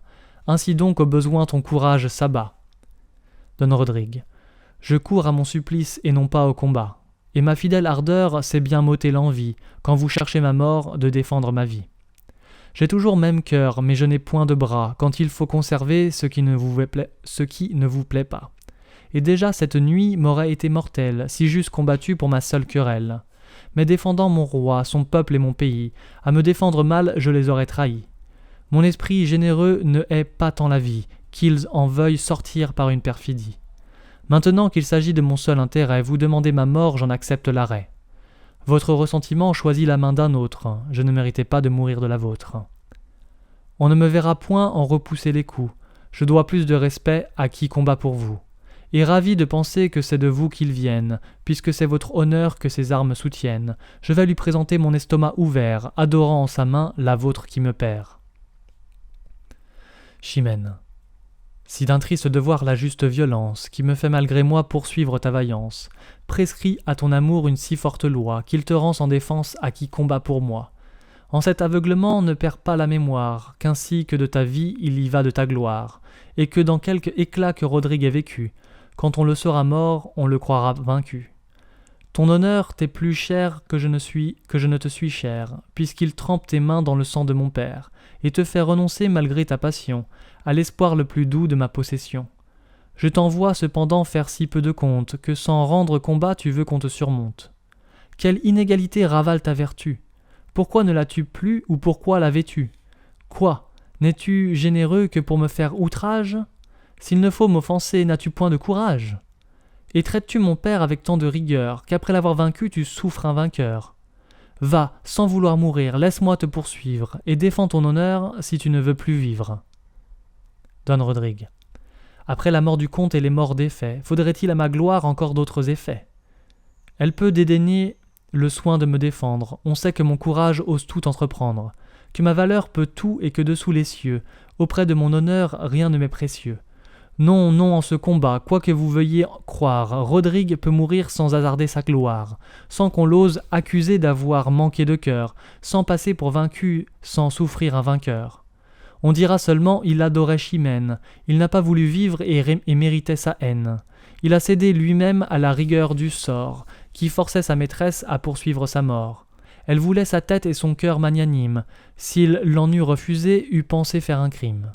Ainsi donc au besoin ton courage s'abat. Don Rodrigue. Je cours à mon supplice et non pas au combat. Et ma fidèle ardeur sait bien m'ôter l'envie, quand vous cherchez ma mort, de défendre ma vie. J'ai toujours même cœur, mais je n'ai point de bras, quand il faut conserver ce qui ne vous plaît pas. Et déjà cette nuit m'aurait été mortelle, si j'eusse combattu pour ma seule querelle. Mais défendant mon roi, son peuple et mon pays, à me défendre mal, je les aurais trahis. Mon esprit généreux ne hait pas tant la vie, qu'ils en veuillent sortir par une perfidie. Maintenant qu'il s'agit de mon seul intérêt, vous demandez ma mort, j'en accepte l'arrêt. Votre ressentiment choisit la main d'un autre, je ne méritais pas de mourir de la vôtre. On ne me verra point en repousser les coups, je dois plus de respect à qui combat pour vous. Et ravi de penser que c'est de vous qu'ils viennent, puisque c'est votre honneur que ces armes soutiennent, je vais lui présenter mon estomac ouvert, adorant en sa main la vôtre qui me perd. Chimène. Si d'un triste devoir la juste violence, qui me fait malgré moi poursuivre ta vaillance, prescrit à ton amour une si forte loi, qu'il te rend sans défense à qui combat pour moi. En cet aveuglement ne perds pas la mémoire, qu'ainsi que de ta vie il y va de ta gloire, et que dans quelque éclat que Rodrigue ait vécu, quand on le sera mort, on le croira vaincu. Ton honneur t'est plus cher que je ne te suis cher, puisqu'il trempe tes mains dans le sang de mon père, et te fait renoncer malgré ta passion, à l'espoir le plus doux de ma possession. Je t'envoie cependant faire si peu de compte, que sans rendre combat tu veux qu'on te surmonte. Quelle inégalité ravale ta vertu? Pourquoi ne l'as-tu plus ou pourquoi l'avais-tu? Quoi? N'es-tu généreux que pour me faire outrage? S'il ne faut m'offenser, n'as-tu point de courage? Et traites-tu mon père avec tant de rigueur, qu'après l'avoir vaincu tu souffres un vainqueur? Va, sans vouloir mourir, laisse-moi te poursuivre, et défends ton honneur si tu ne veux plus vivre. Don Rodrigue. Après la mort du comte et les morts des faits, faudrait-il à ma gloire encore d'autres effets? Elle peut dédaigner le soin de me défendre, on sait que mon courage ose tout entreprendre, que ma valeur peut tout et que dessous les cieux, auprès de mon honneur, rien ne m'est précieux. Non, non, en ce combat, quoi que vous veuillez croire, Rodrigue peut mourir sans hasarder sa gloire, sans qu'on l'ose accuser d'avoir manqué de cœur, sans passer pour vaincu, sans souffrir un vainqueur. On dira seulement, il adorait Chimène, il n'a pas voulu vivre et méritait sa haine. Il a cédé lui-même à la rigueur du sort, qui forçait sa maîtresse à poursuivre sa mort. Elle voulait sa tête et son cœur magnanime, s'il l'en eût refusé, eût pensé faire un crime.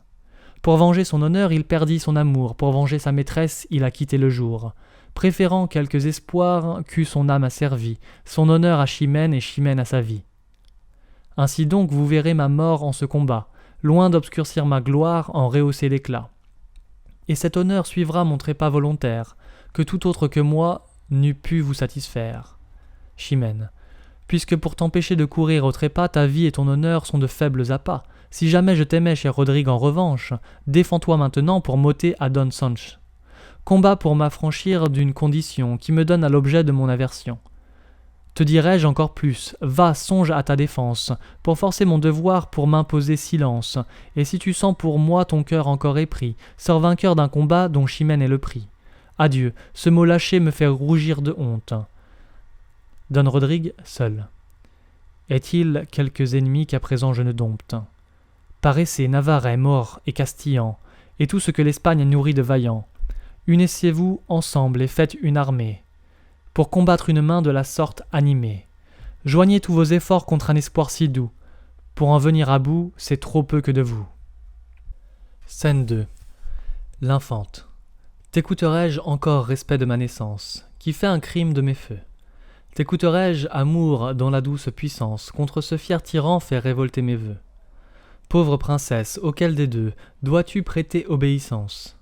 Pour venger son honneur, il perdit son amour, pour venger sa maîtresse, il a quitté le jour, préférant quelques espoirs qu'eût son âme asservis, son honneur à Chimène et Chimène à sa vie. Ainsi donc vous verrez ma mort en ce combat, loin d'obscurcir ma gloire, en rehausser l'éclat. Et cet honneur suivra mon trépas volontaire, que tout autre que moi n'eût pu vous satisfaire. Chimène. Puisque pour t'empêcher de courir au trépas, ta vie et ton honneur sont de faibles appâts, si jamais je t'aimais, cher Rodrigue, en revanche, défends-toi maintenant pour m'ôter à Don Sanche. Combat pour m'affranchir d'une condition qui me donne à l'objet de mon aversion. Te dirai-je encore plus, va, songe à ta défense, pour forcer mon devoir pour m'imposer silence, et si tu sens pour moi ton cœur encore épris, sors vainqueur d'un combat dont Chimène est le prix. Adieu, ce mot lâché me fait rougir de honte. Don Rodrigue, seul. Est-il quelques ennemis qu'à présent je ne dompte? Paraissez, Navarrais, Maures et Castillans, et tout ce que l'Espagne nourrit de vaillants. Unissez-vous ensemble et faites une armée, pour combattre une main de la sorte animée. Joignez tous vos efforts contre un espoir si doux. Pour en venir à bout, c'est trop peu que de vous. Scène 2. L'Infante. T'écouterai-je encore respect de ma naissance, qui fait un crime de mes feux? T'écouterai-je amour dans la douce puissance, contre ce fier tyran fait révolter mes vœux? Pauvre princesse, auquel des deux dois-tu prêter obéissance?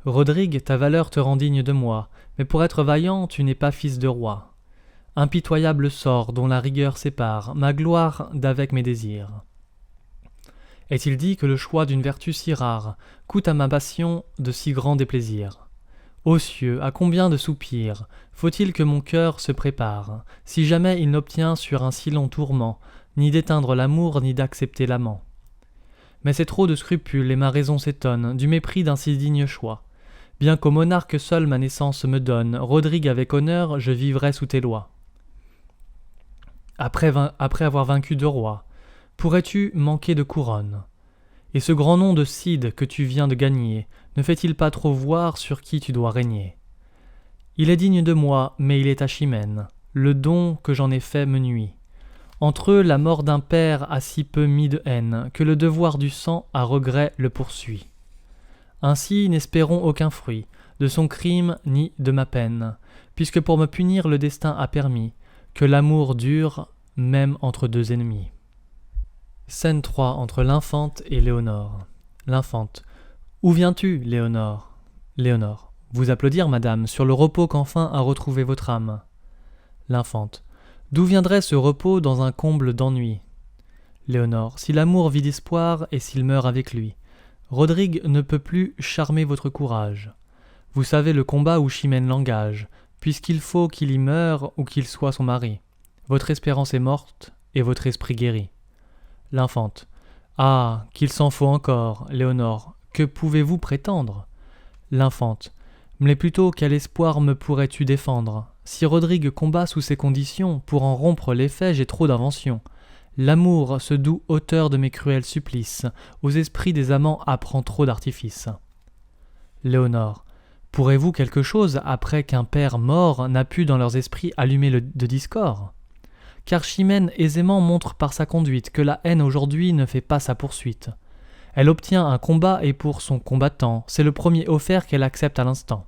Rodrigue, ta valeur te rend digne de moi, mais pour être vaillant, tu n'es pas fils de roi. Impitoyable sort dont la rigueur sépare ma gloire d'avec mes désirs. Est-il dit que le choix d'une vertu si rare coûte à ma passion de si grands déplaisirs? Ô cieux, à combien de soupirs faut-il que mon cœur se prépare, si jamais il n'obtient sur un si long tourment, ni d'éteindre l'amour, ni d'accepter l'amant? Mais c'est trop de scrupules, et ma raison s'étonne du mépris d'un si digne choix. Bien qu'au monarque seul ma naissance me donne, Rodrigue avec honneur, je vivrai sous tes lois. Après avoir vaincu deux rois, pourrais-tu manquer de couronne? Et ce grand nom de Cid que tu viens de gagner, ne fait-il pas trop voir sur qui tu dois régner? Il est digne de moi, mais il est à Chimène. Le don que j'en ai fait me nuit. Entre eux, la mort d'un père a si peu mis de haine, que le devoir du sang à regret le poursuit. Ainsi n'espérons aucun fruit, de son crime ni de ma peine, puisque pour me punir le destin a permis, que l'amour dure, même entre deux ennemis. Scène 3 entre l'Infante et Léonore. L'Infante. Où viens-tu, Léonore? Léonore. Vous applaudir, madame, sur le repos qu'enfin a retrouvé votre âme. L'Infante. D'où viendrait ce repos dans un comble d'ennui? Léonore. Si l'amour vit d'espoir et s'il meurt avec lui. Rodrigue ne peut plus charmer votre courage. Vous savez le combat où Chimène l'engage, puisqu'il faut qu'il y meure ou qu'il soit son mari. Votre espérance est morte et votre esprit guéri. L'Infante. Ah, qu'il s'en faut encore, Léonore. Que pouvez-vous prétendre? L'Infante. Mais plutôt quel espoir me pourrais-tu défendre? Si Rodrigue combat sous ces conditions, pour en rompre l'effet, j'ai trop d'invention. L'amour, ce doux auteur de mes cruels supplices, aux esprits des amants apprend trop d'artifices. Léonore. Pourrez-vous quelque chose après qu'un père mort n'a pu dans leurs esprits allumer de discord? Car Chimène aisément montre par sa conduite que la haine aujourd'hui ne fait pas sa poursuite. Elle obtient un combat et pour son combattant, c'est le premier offert qu'elle accepte à l'instant.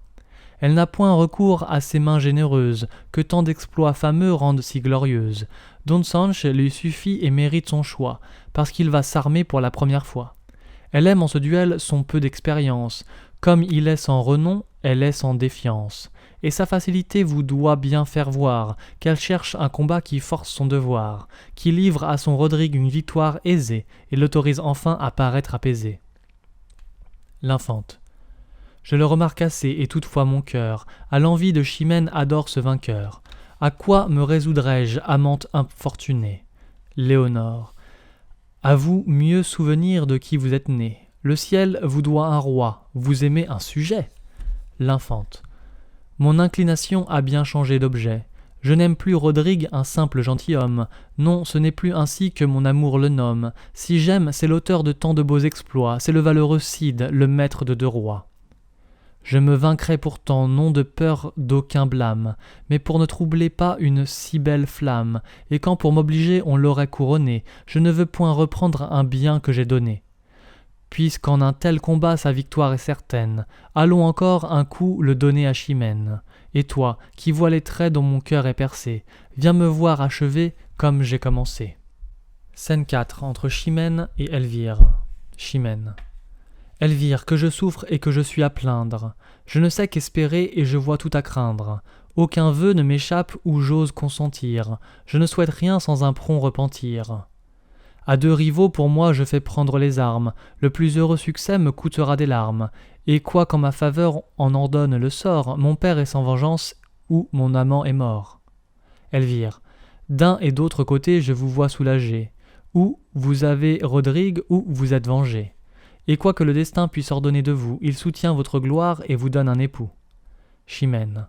Elle n'a point recours à ces mains généreuses, que tant d'exploits fameux rendent si glorieuses. Don Sanche lui suffit et mérite son choix, parce qu'il va s'armer pour la première fois. Elle aime en ce duel son peu d'expérience, comme il est sans renom, elle est sans défiance. Et sa facilité vous doit bien faire voir qu'elle cherche un combat qui force son devoir, qui livre à son Rodrigue une victoire aisée et l'autorise enfin à paraître apaisée. L'infante. Je le remarque assez, et toutefois mon cœur, à l'envie de Chimène adore ce vainqueur. À quoi me résoudrais-je, amante infortunée? Léonore. À vous mieux souvenir de qui vous êtes né. Le ciel vous doit un roi, vous aimez un sujet. L'infante. Mon inclination a bien changé d'objet. Je n'aime plus Rodrigue, un simple gentilhomme. Non, ce n'est plus ainsi que mon amour le nomme. Si j'aime, c'est l'auteur de tant de beaux exploits, c'est le valeureux Cid, le maître de deux rois. Je me vaincrai pourtant, non de peur d'aucun blâme, mais pour ne troubler pas une si belle flamme, et quand pour m'obliger on l'aurait couronné, je ne veux point reprendre un bien que j'ai donné. Puisqu'en un tel combat sa victoire est certaine, allons encore un coup le donner à Chimène. Et toi, qui vois les traits dont mon cœur est percé, viens me voir achever comme j'ai commencé. Scène 4, entre Chimène et Elvire. Chimène. Elvire, que je souffre et que je suis à plaindre. Je ne sais qu'espérer et je vois tout à craindre. Aucun vœu ne m'échappe où j'ose consentir. Je ne souhaite rien sans un prompt repentir. À deux rivaux pour moi je fais prendre les armes. Le plus heureux succès me coûtera des larmes. Et quoi qu'en ma faveur en ordonne le sort, mon père est sans vengeance ou mon amant est mort. Elvire. D'un et d'autre côté je vous vois soulagé. Ou vous avez Rodrigue ou vous êtes vengé. Et quoi que le destin puisse ordonner de vous, il soutient votre gloire et vous donne un époux. Chimène.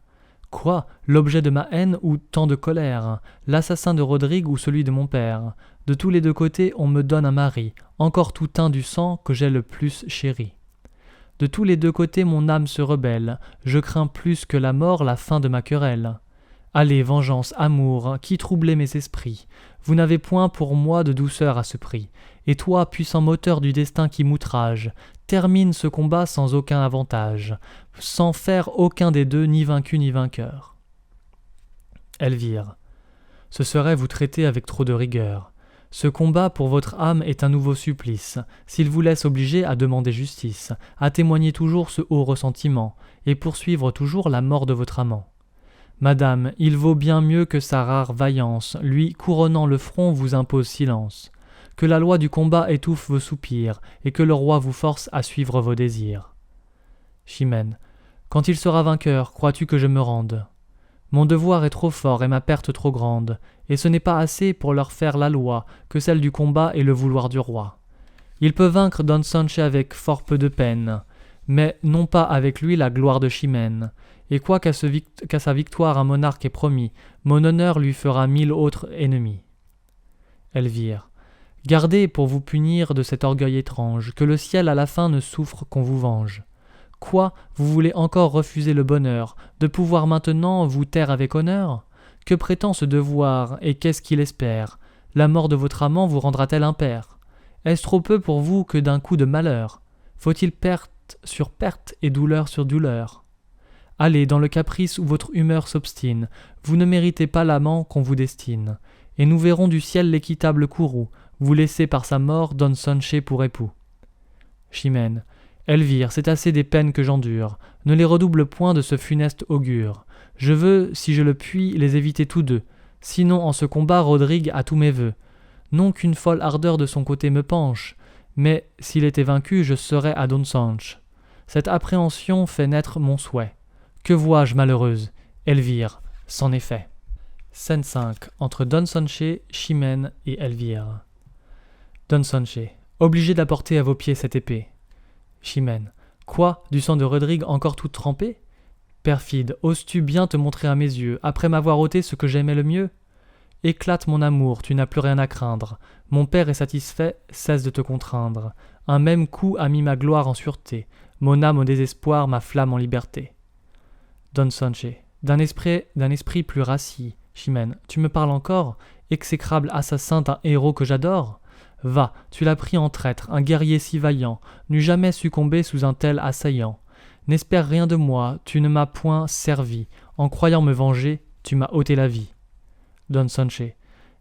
Quoi? L'objet de ma haine ou tant de colère? L'assassin de Rodrigue ou celui de mon père? De tous les deux côtés on me donne un mari, encore tout teint du sang que j'ai le plus chéri. De tous les deux côtés mon âme se rebelle, je crains plus que la mort la fin de ma querelle. Allez, vengeance, amour, qui troublez mes esprits? Vous n'avez point pour moi de douceur à ce prix. Et toi, puissant moteur du destin qui m'outrage, termine ce combat sans aucun avantage, sans faire aucun des deux ni vaincu ni vainqueur. Elvire. Ce serait vous traiter avec trop de rigueur. Ce combat pour votre âme est un nouveau supplice, s'il vous laisse obliger à demander justice, à témoigner toujours ce haut ressentiment, et poursuivre toujours la mort de votre amant. Madame, il vaut bien mieux que sa rare vaillance, lui, couronnant le front, vous impose silence. Que la loi du combat étouffe vos soupirs, et que le roi vous force à suivre vos désirs. Chimène. Quand il sera vainqueur, crois-tu que je me rende? Mon devoir est trop fort et ma perte trop grande, et ce n'est pas assez pour leur faire la loi que celle du combat et le vouloir du roi. Il peut vaincre Don Sanche avec fort peu de peine, mais non pas avec lui la gloire de Chimène. Et quoi qu'à sa victoire un monarque ait promis, mon honneur lui fera 1000 autres ennemis. Elvire. Gardez pour vous punir de cet orgueil étrange, que le ciel à la fin ne souffre qu'on vous venge. Quoi, vous voulez encore refuser le bonheur, de pouvoir maintenant vous taire avec honneur? Que prétend ce devoir, et qu'est-ce qu'il espère? La mort de votre amant vous rendra-t-elle impair? Est-ce trop peu pour vous que d'un coup de malheur? Faut-il perte sur perte et douleur sur douleur? Allez, dans le caprice où votre humeur s'obstine, vous ne méritez pas l'amant qu'on vous destine, et nous verrons du ciel l'équitable courroux, vous laissez par sa mort Don Sanche pour époux. Chimène. Elvire, c'est assez des peines que j'endure, ne les redouble point de ce funeste augure. Je veux, si je le puis, les éviter tous deux, sinon en ce combat Rodrigue a tous mes vœux. Non qu'une folle ardeur de son côté me penche, mais s'il était vaincu, je serais à Don Sanche. Cette appréhension fait naître mon souhait. Que vois-je, malheureuse? Elvire, c'en est fait. Scène 5, entre Don Sanche, Chimène et Elvire. Don Sanche. Obligé d'apporter à vos pieds cette épée. Chimène. Quoi, du sang de Rodrigue encore toute trempée? Perfide, oses-tu bien te montrer à mes yeux, après m'avoir ôté ce que j'aimais le mieux? Éclate mon amour, tu n'as plus rien à craindre. Mon père est satisfait, cesse de te contraindre. Un même coup a mis ma gloire en sûreté, mon âme au désespoir, ma flamme en liberté. Don Sanche. D'un esprit plus rassis. Chimène. Tu me parles encore, exécrable assassin d'un héros que j'adore? Va, tu l'as pris en traître, un guerrier si vaillant n'eût jamais succombé sous un tel assaillant. N'espère rien de moi, tu ne m'as point servi, en croyant me venger, tu m'as ôté la vie. Don Sanche.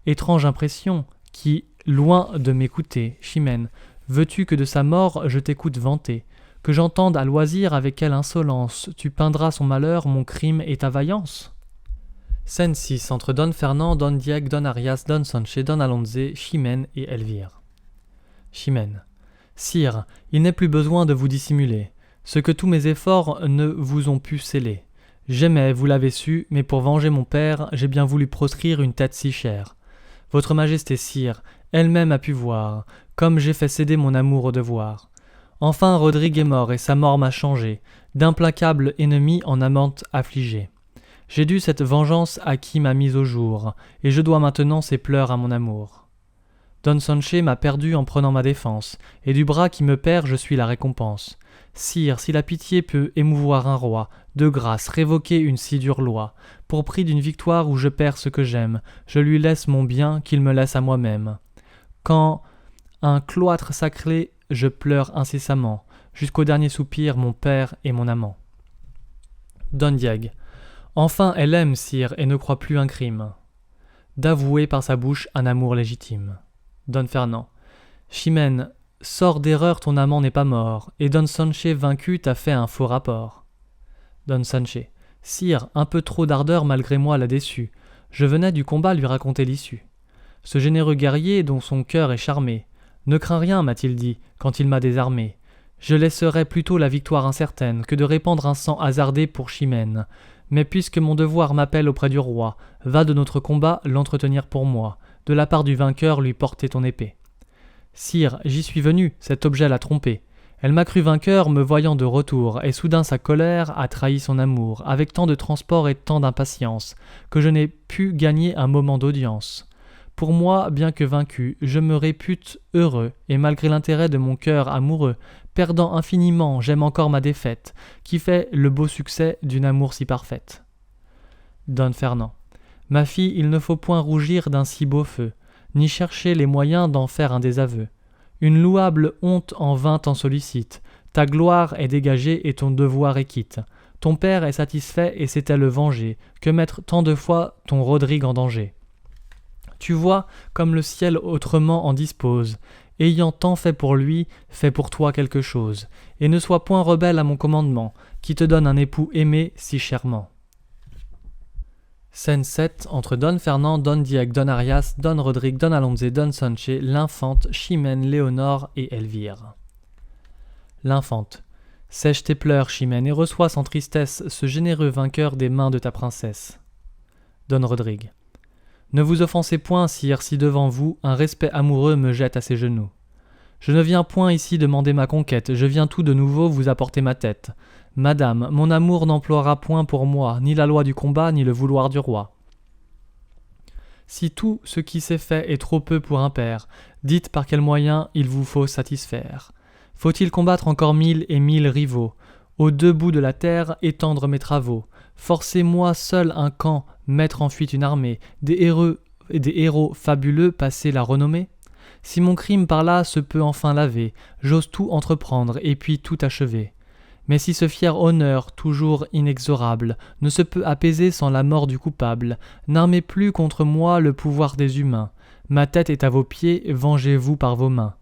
Étrange impression, qui, loin de m'écouter, Chimène, veux-tu que de sa mort je t'écoute vanter, que j'entende à loisir avec quelle insolence tu peindras son malheur, mon crime et ta vaillance? Scène 6 entre Don Fernand, Don Diego, Don Arias, Don Sanche, Don Alonze, Chimène et Elvire. Chimène. Sire, il n'est plus besoin de vous dissimuler, ce que tous mes efforts ne vous ont pu sceller. J'aimais, vous l'avez su, mais pour venger mon père, j'ai bien voulu proscrire une tête si chère. Votre Majesté, sire, elle-même a pu voir, comme j'ai fait céder mon amour au devoir. Enfin Rodrigue est mort et sa mort m'a changé, d'implacable ennemi en amante affligé. J'ai dû cette vengeance à qui m'a mis au jour, et je dois maintenant ses pleurs à mon amour. Don Sanche m'a perdu en prenant ma défense, et du bras qui me perd je suis la récompense. Sire, si la pitié peut émouvoir un roi, de grâce révoquez une si dure loi. Pour prix d'une victoire où je perds ce que j'aime, je lui laisse mon bien qu'il me laisse à moi-même. Quand un cloître sacré, je pleure incessamment, jusqu'au dernier soupir mon père et mon amant. Don Diego. Enfin elle aime, sire, et ne croit plus un crime d'avouer par sa bouche un amour légitime. Don Fernand. Chimène, sors d'erreur, ton amant n'est pas mort, et Don Sanche vaincu t'a fait un faux rapport. Don Sanche. Sire, un peu trop d'ardeur malgré moi l'a déçu. Je venais du combat lui raconter l'issue. Ce généreux guerrier dont son cœur est charmé, ne crains rien, m'a-t-il dit, quand il m'a désarmé. Je laisserais plutôt la victoire incertaine que de répandre un sang hasardé pour Chimène. Mais puisque mon devoir m'appelle auprès du roi, va de notre combat l'entretenir pour moi, de la part du vainqueur lui porter ton épée. Sire, j'y suis venu, cet objet l'a trompé. Elle m'a cru vainqueur me voyant de retour, et soudain sa colère a trahi son amour, avec tant de transport et tant d'impatience, que je n'ai pu gagner un moment d'audience. Pour moi, bien que vaincu, je me répute heureux, et malgré l'intérêt de mon cœur amoureux, perdant infiniment, j'aime encore ma défaite, qui fait le beau succès d'une amour si parfaite. Don Fernand. Ma fille, il ne faut point rougir d'un si beau feu, ni chercher les moyens d'en faire un désaveu. Une louable honte en vain t'en sollicite, ta gloire est dégagée et ton devoir est quitte. Ton père est satisfait et c'était le venger, que mettre tant de fois ton Rodrigue en danger. Tu vois comme le ciel autrement en dispose, ayant tant fait pour lui, fais pour toi quelque chose, et ne sois point rebelle à mon commandement, qui te donne un époux aimé si chèrement. Scène 7 entre Don Fernand, Don Diego, Don Arias, Don Rodrigue, Don Alonze, Don Sanche, l'infante, Chimène, Léonore et Elvire. L'infante. Sèche tes pleurs, Chimène, et reçois sans tristesse ce généreux vainqueur des mains de ta princesse. Don Rodrigue. Ne vous offensez point, sire, si devant vous un respect amoureux me jette à ses genoux. Je ne viens point ici demander ma conquête, je viens tout de nouveau vous apporter ma tête. Madame, mon amour n'emploiera point pour moi ni la loi du combat ni le vouloir du roi. Si tout ce qui s'est fait est trop peu pour un père, dites par quels moyens il vous faut satisfaire. Faut-il combattre encore 1000 et 1000 rivaux, aux deux bouts de la terre étendre mes travaux, forcez-moi seul un camp, mettre en fuite une armée, des héros fabuleux passer la renommée? Si mon crime par là se peut enfin laver, j'ose tout entreprendre et puis tout achever. Mais si ce fier honneur, toujours inexorable, ne se peut apaiser sans la mort du coupable, n'armez plus contre moi le pouvoir des humains. Ma tête est à vos pieds, vengez-vous par vos mains.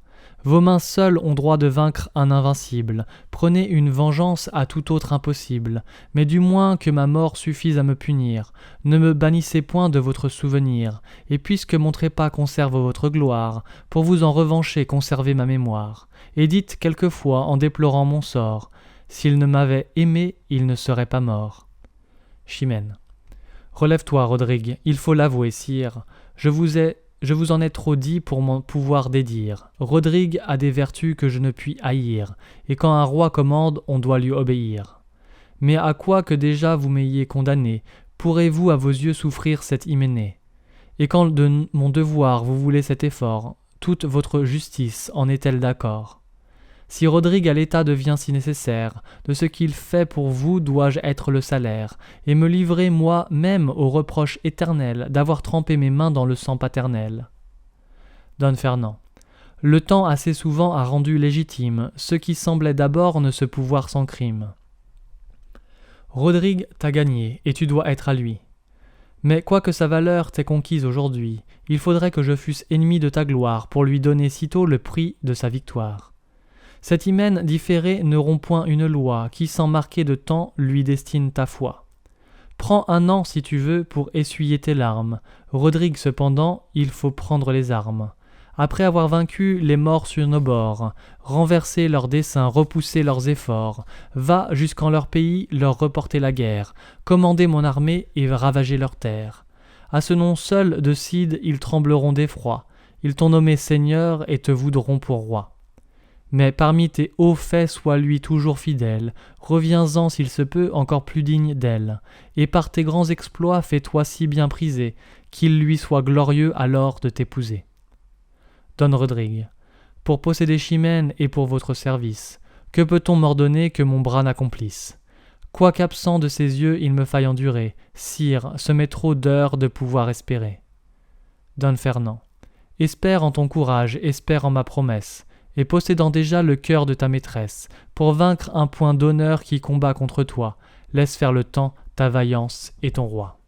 Vos mains seules ont droit de vaincre un invincible. Prenez une vengeance à tout autre impossible, mais du moins que ma mort suffise à me punir. Ne me bannissez point de votre souvenir, et puisque mon trépas conserve votre gloire, pour vous en revancher conservez ma mémoire. Et dites quelquefois en déplorant mon sort, s'il ne m'avait aimé, il ne serait pas mort. Chimène. Relève-toi, Rodrigue, il faut l'avouer, sire. Je vous en ai trop dit pour m'en pouvoir dédire. Rodrigue a des vertus que je ne puis haïr, et quand un roi commande, on doit lui obéir. Mais à quoi que déjà vous m'ayez condamné, pourrez-vous à vos yeux souffrir cette hyménée? Et quand de mon devoir vous voulez cet effort, toute votre justice en est-elle d'accord? Si Rodrigue à l'état devient si nécessaire, de ce qu'il fait pour vous dois-je être le salaire, et me livrer moi-même au reproche éternel d'avoir trempé mes mains dans le sang paternel. Don Fernand. Le temps assez souvent a rendu légitime ce qui semblait d'abord ne se pouvoir sans crime. Rodrigue t'a gagné, et tu dois être à lui. Mais quoique sa valeur t'ait conquise aujourd'hui, il faudrait que je fusse ennemi de ta gloire pour lui donner sitôt le prix de sa victoire. Cet hymen différé ne rompt point une loi qui, sans marquer de temps, lui destine ta foi. Prends un an si tu veux pour essuyer tes larmes. Rodrigue cependant, il faut prendre les armes. Après avoir vaincu les morts sur nos bords, renverser leurs desseins, repousser leurs efforts, va jusqu'en leur pays leur reporter la guerre, commander mon armée et ravager leurs terres. À ce nom seul de Cid, ils trembleront d'effroi, ils t'ont nommé seigneur et te voudront pour roi. Mais parmi tes hauts faits sois lui toujours fidèle, reviens-en s'il se peut encore plus digne d'elle, et par tes grands exploits fais-toi si bien priser, qu'il lui soit glorieux alors de t'épouser. Don Rodrigue. Pour posséder Chimène et pour votre service, que peut-on m'ordonner que mon bras n'accomplisse? Quoiqu'absent de ses yeux il me faille endurer, sire, ce m'est trop d'heures de pouvoir espérer. Don Fernand. Espère en ton courage, espère en ma promesse, et possédant déjà le cœur de ta maîtresse, pour vaincre un point d'honneur qui combat contre toi, laisse faire le temps, ta vaillance et ton roi.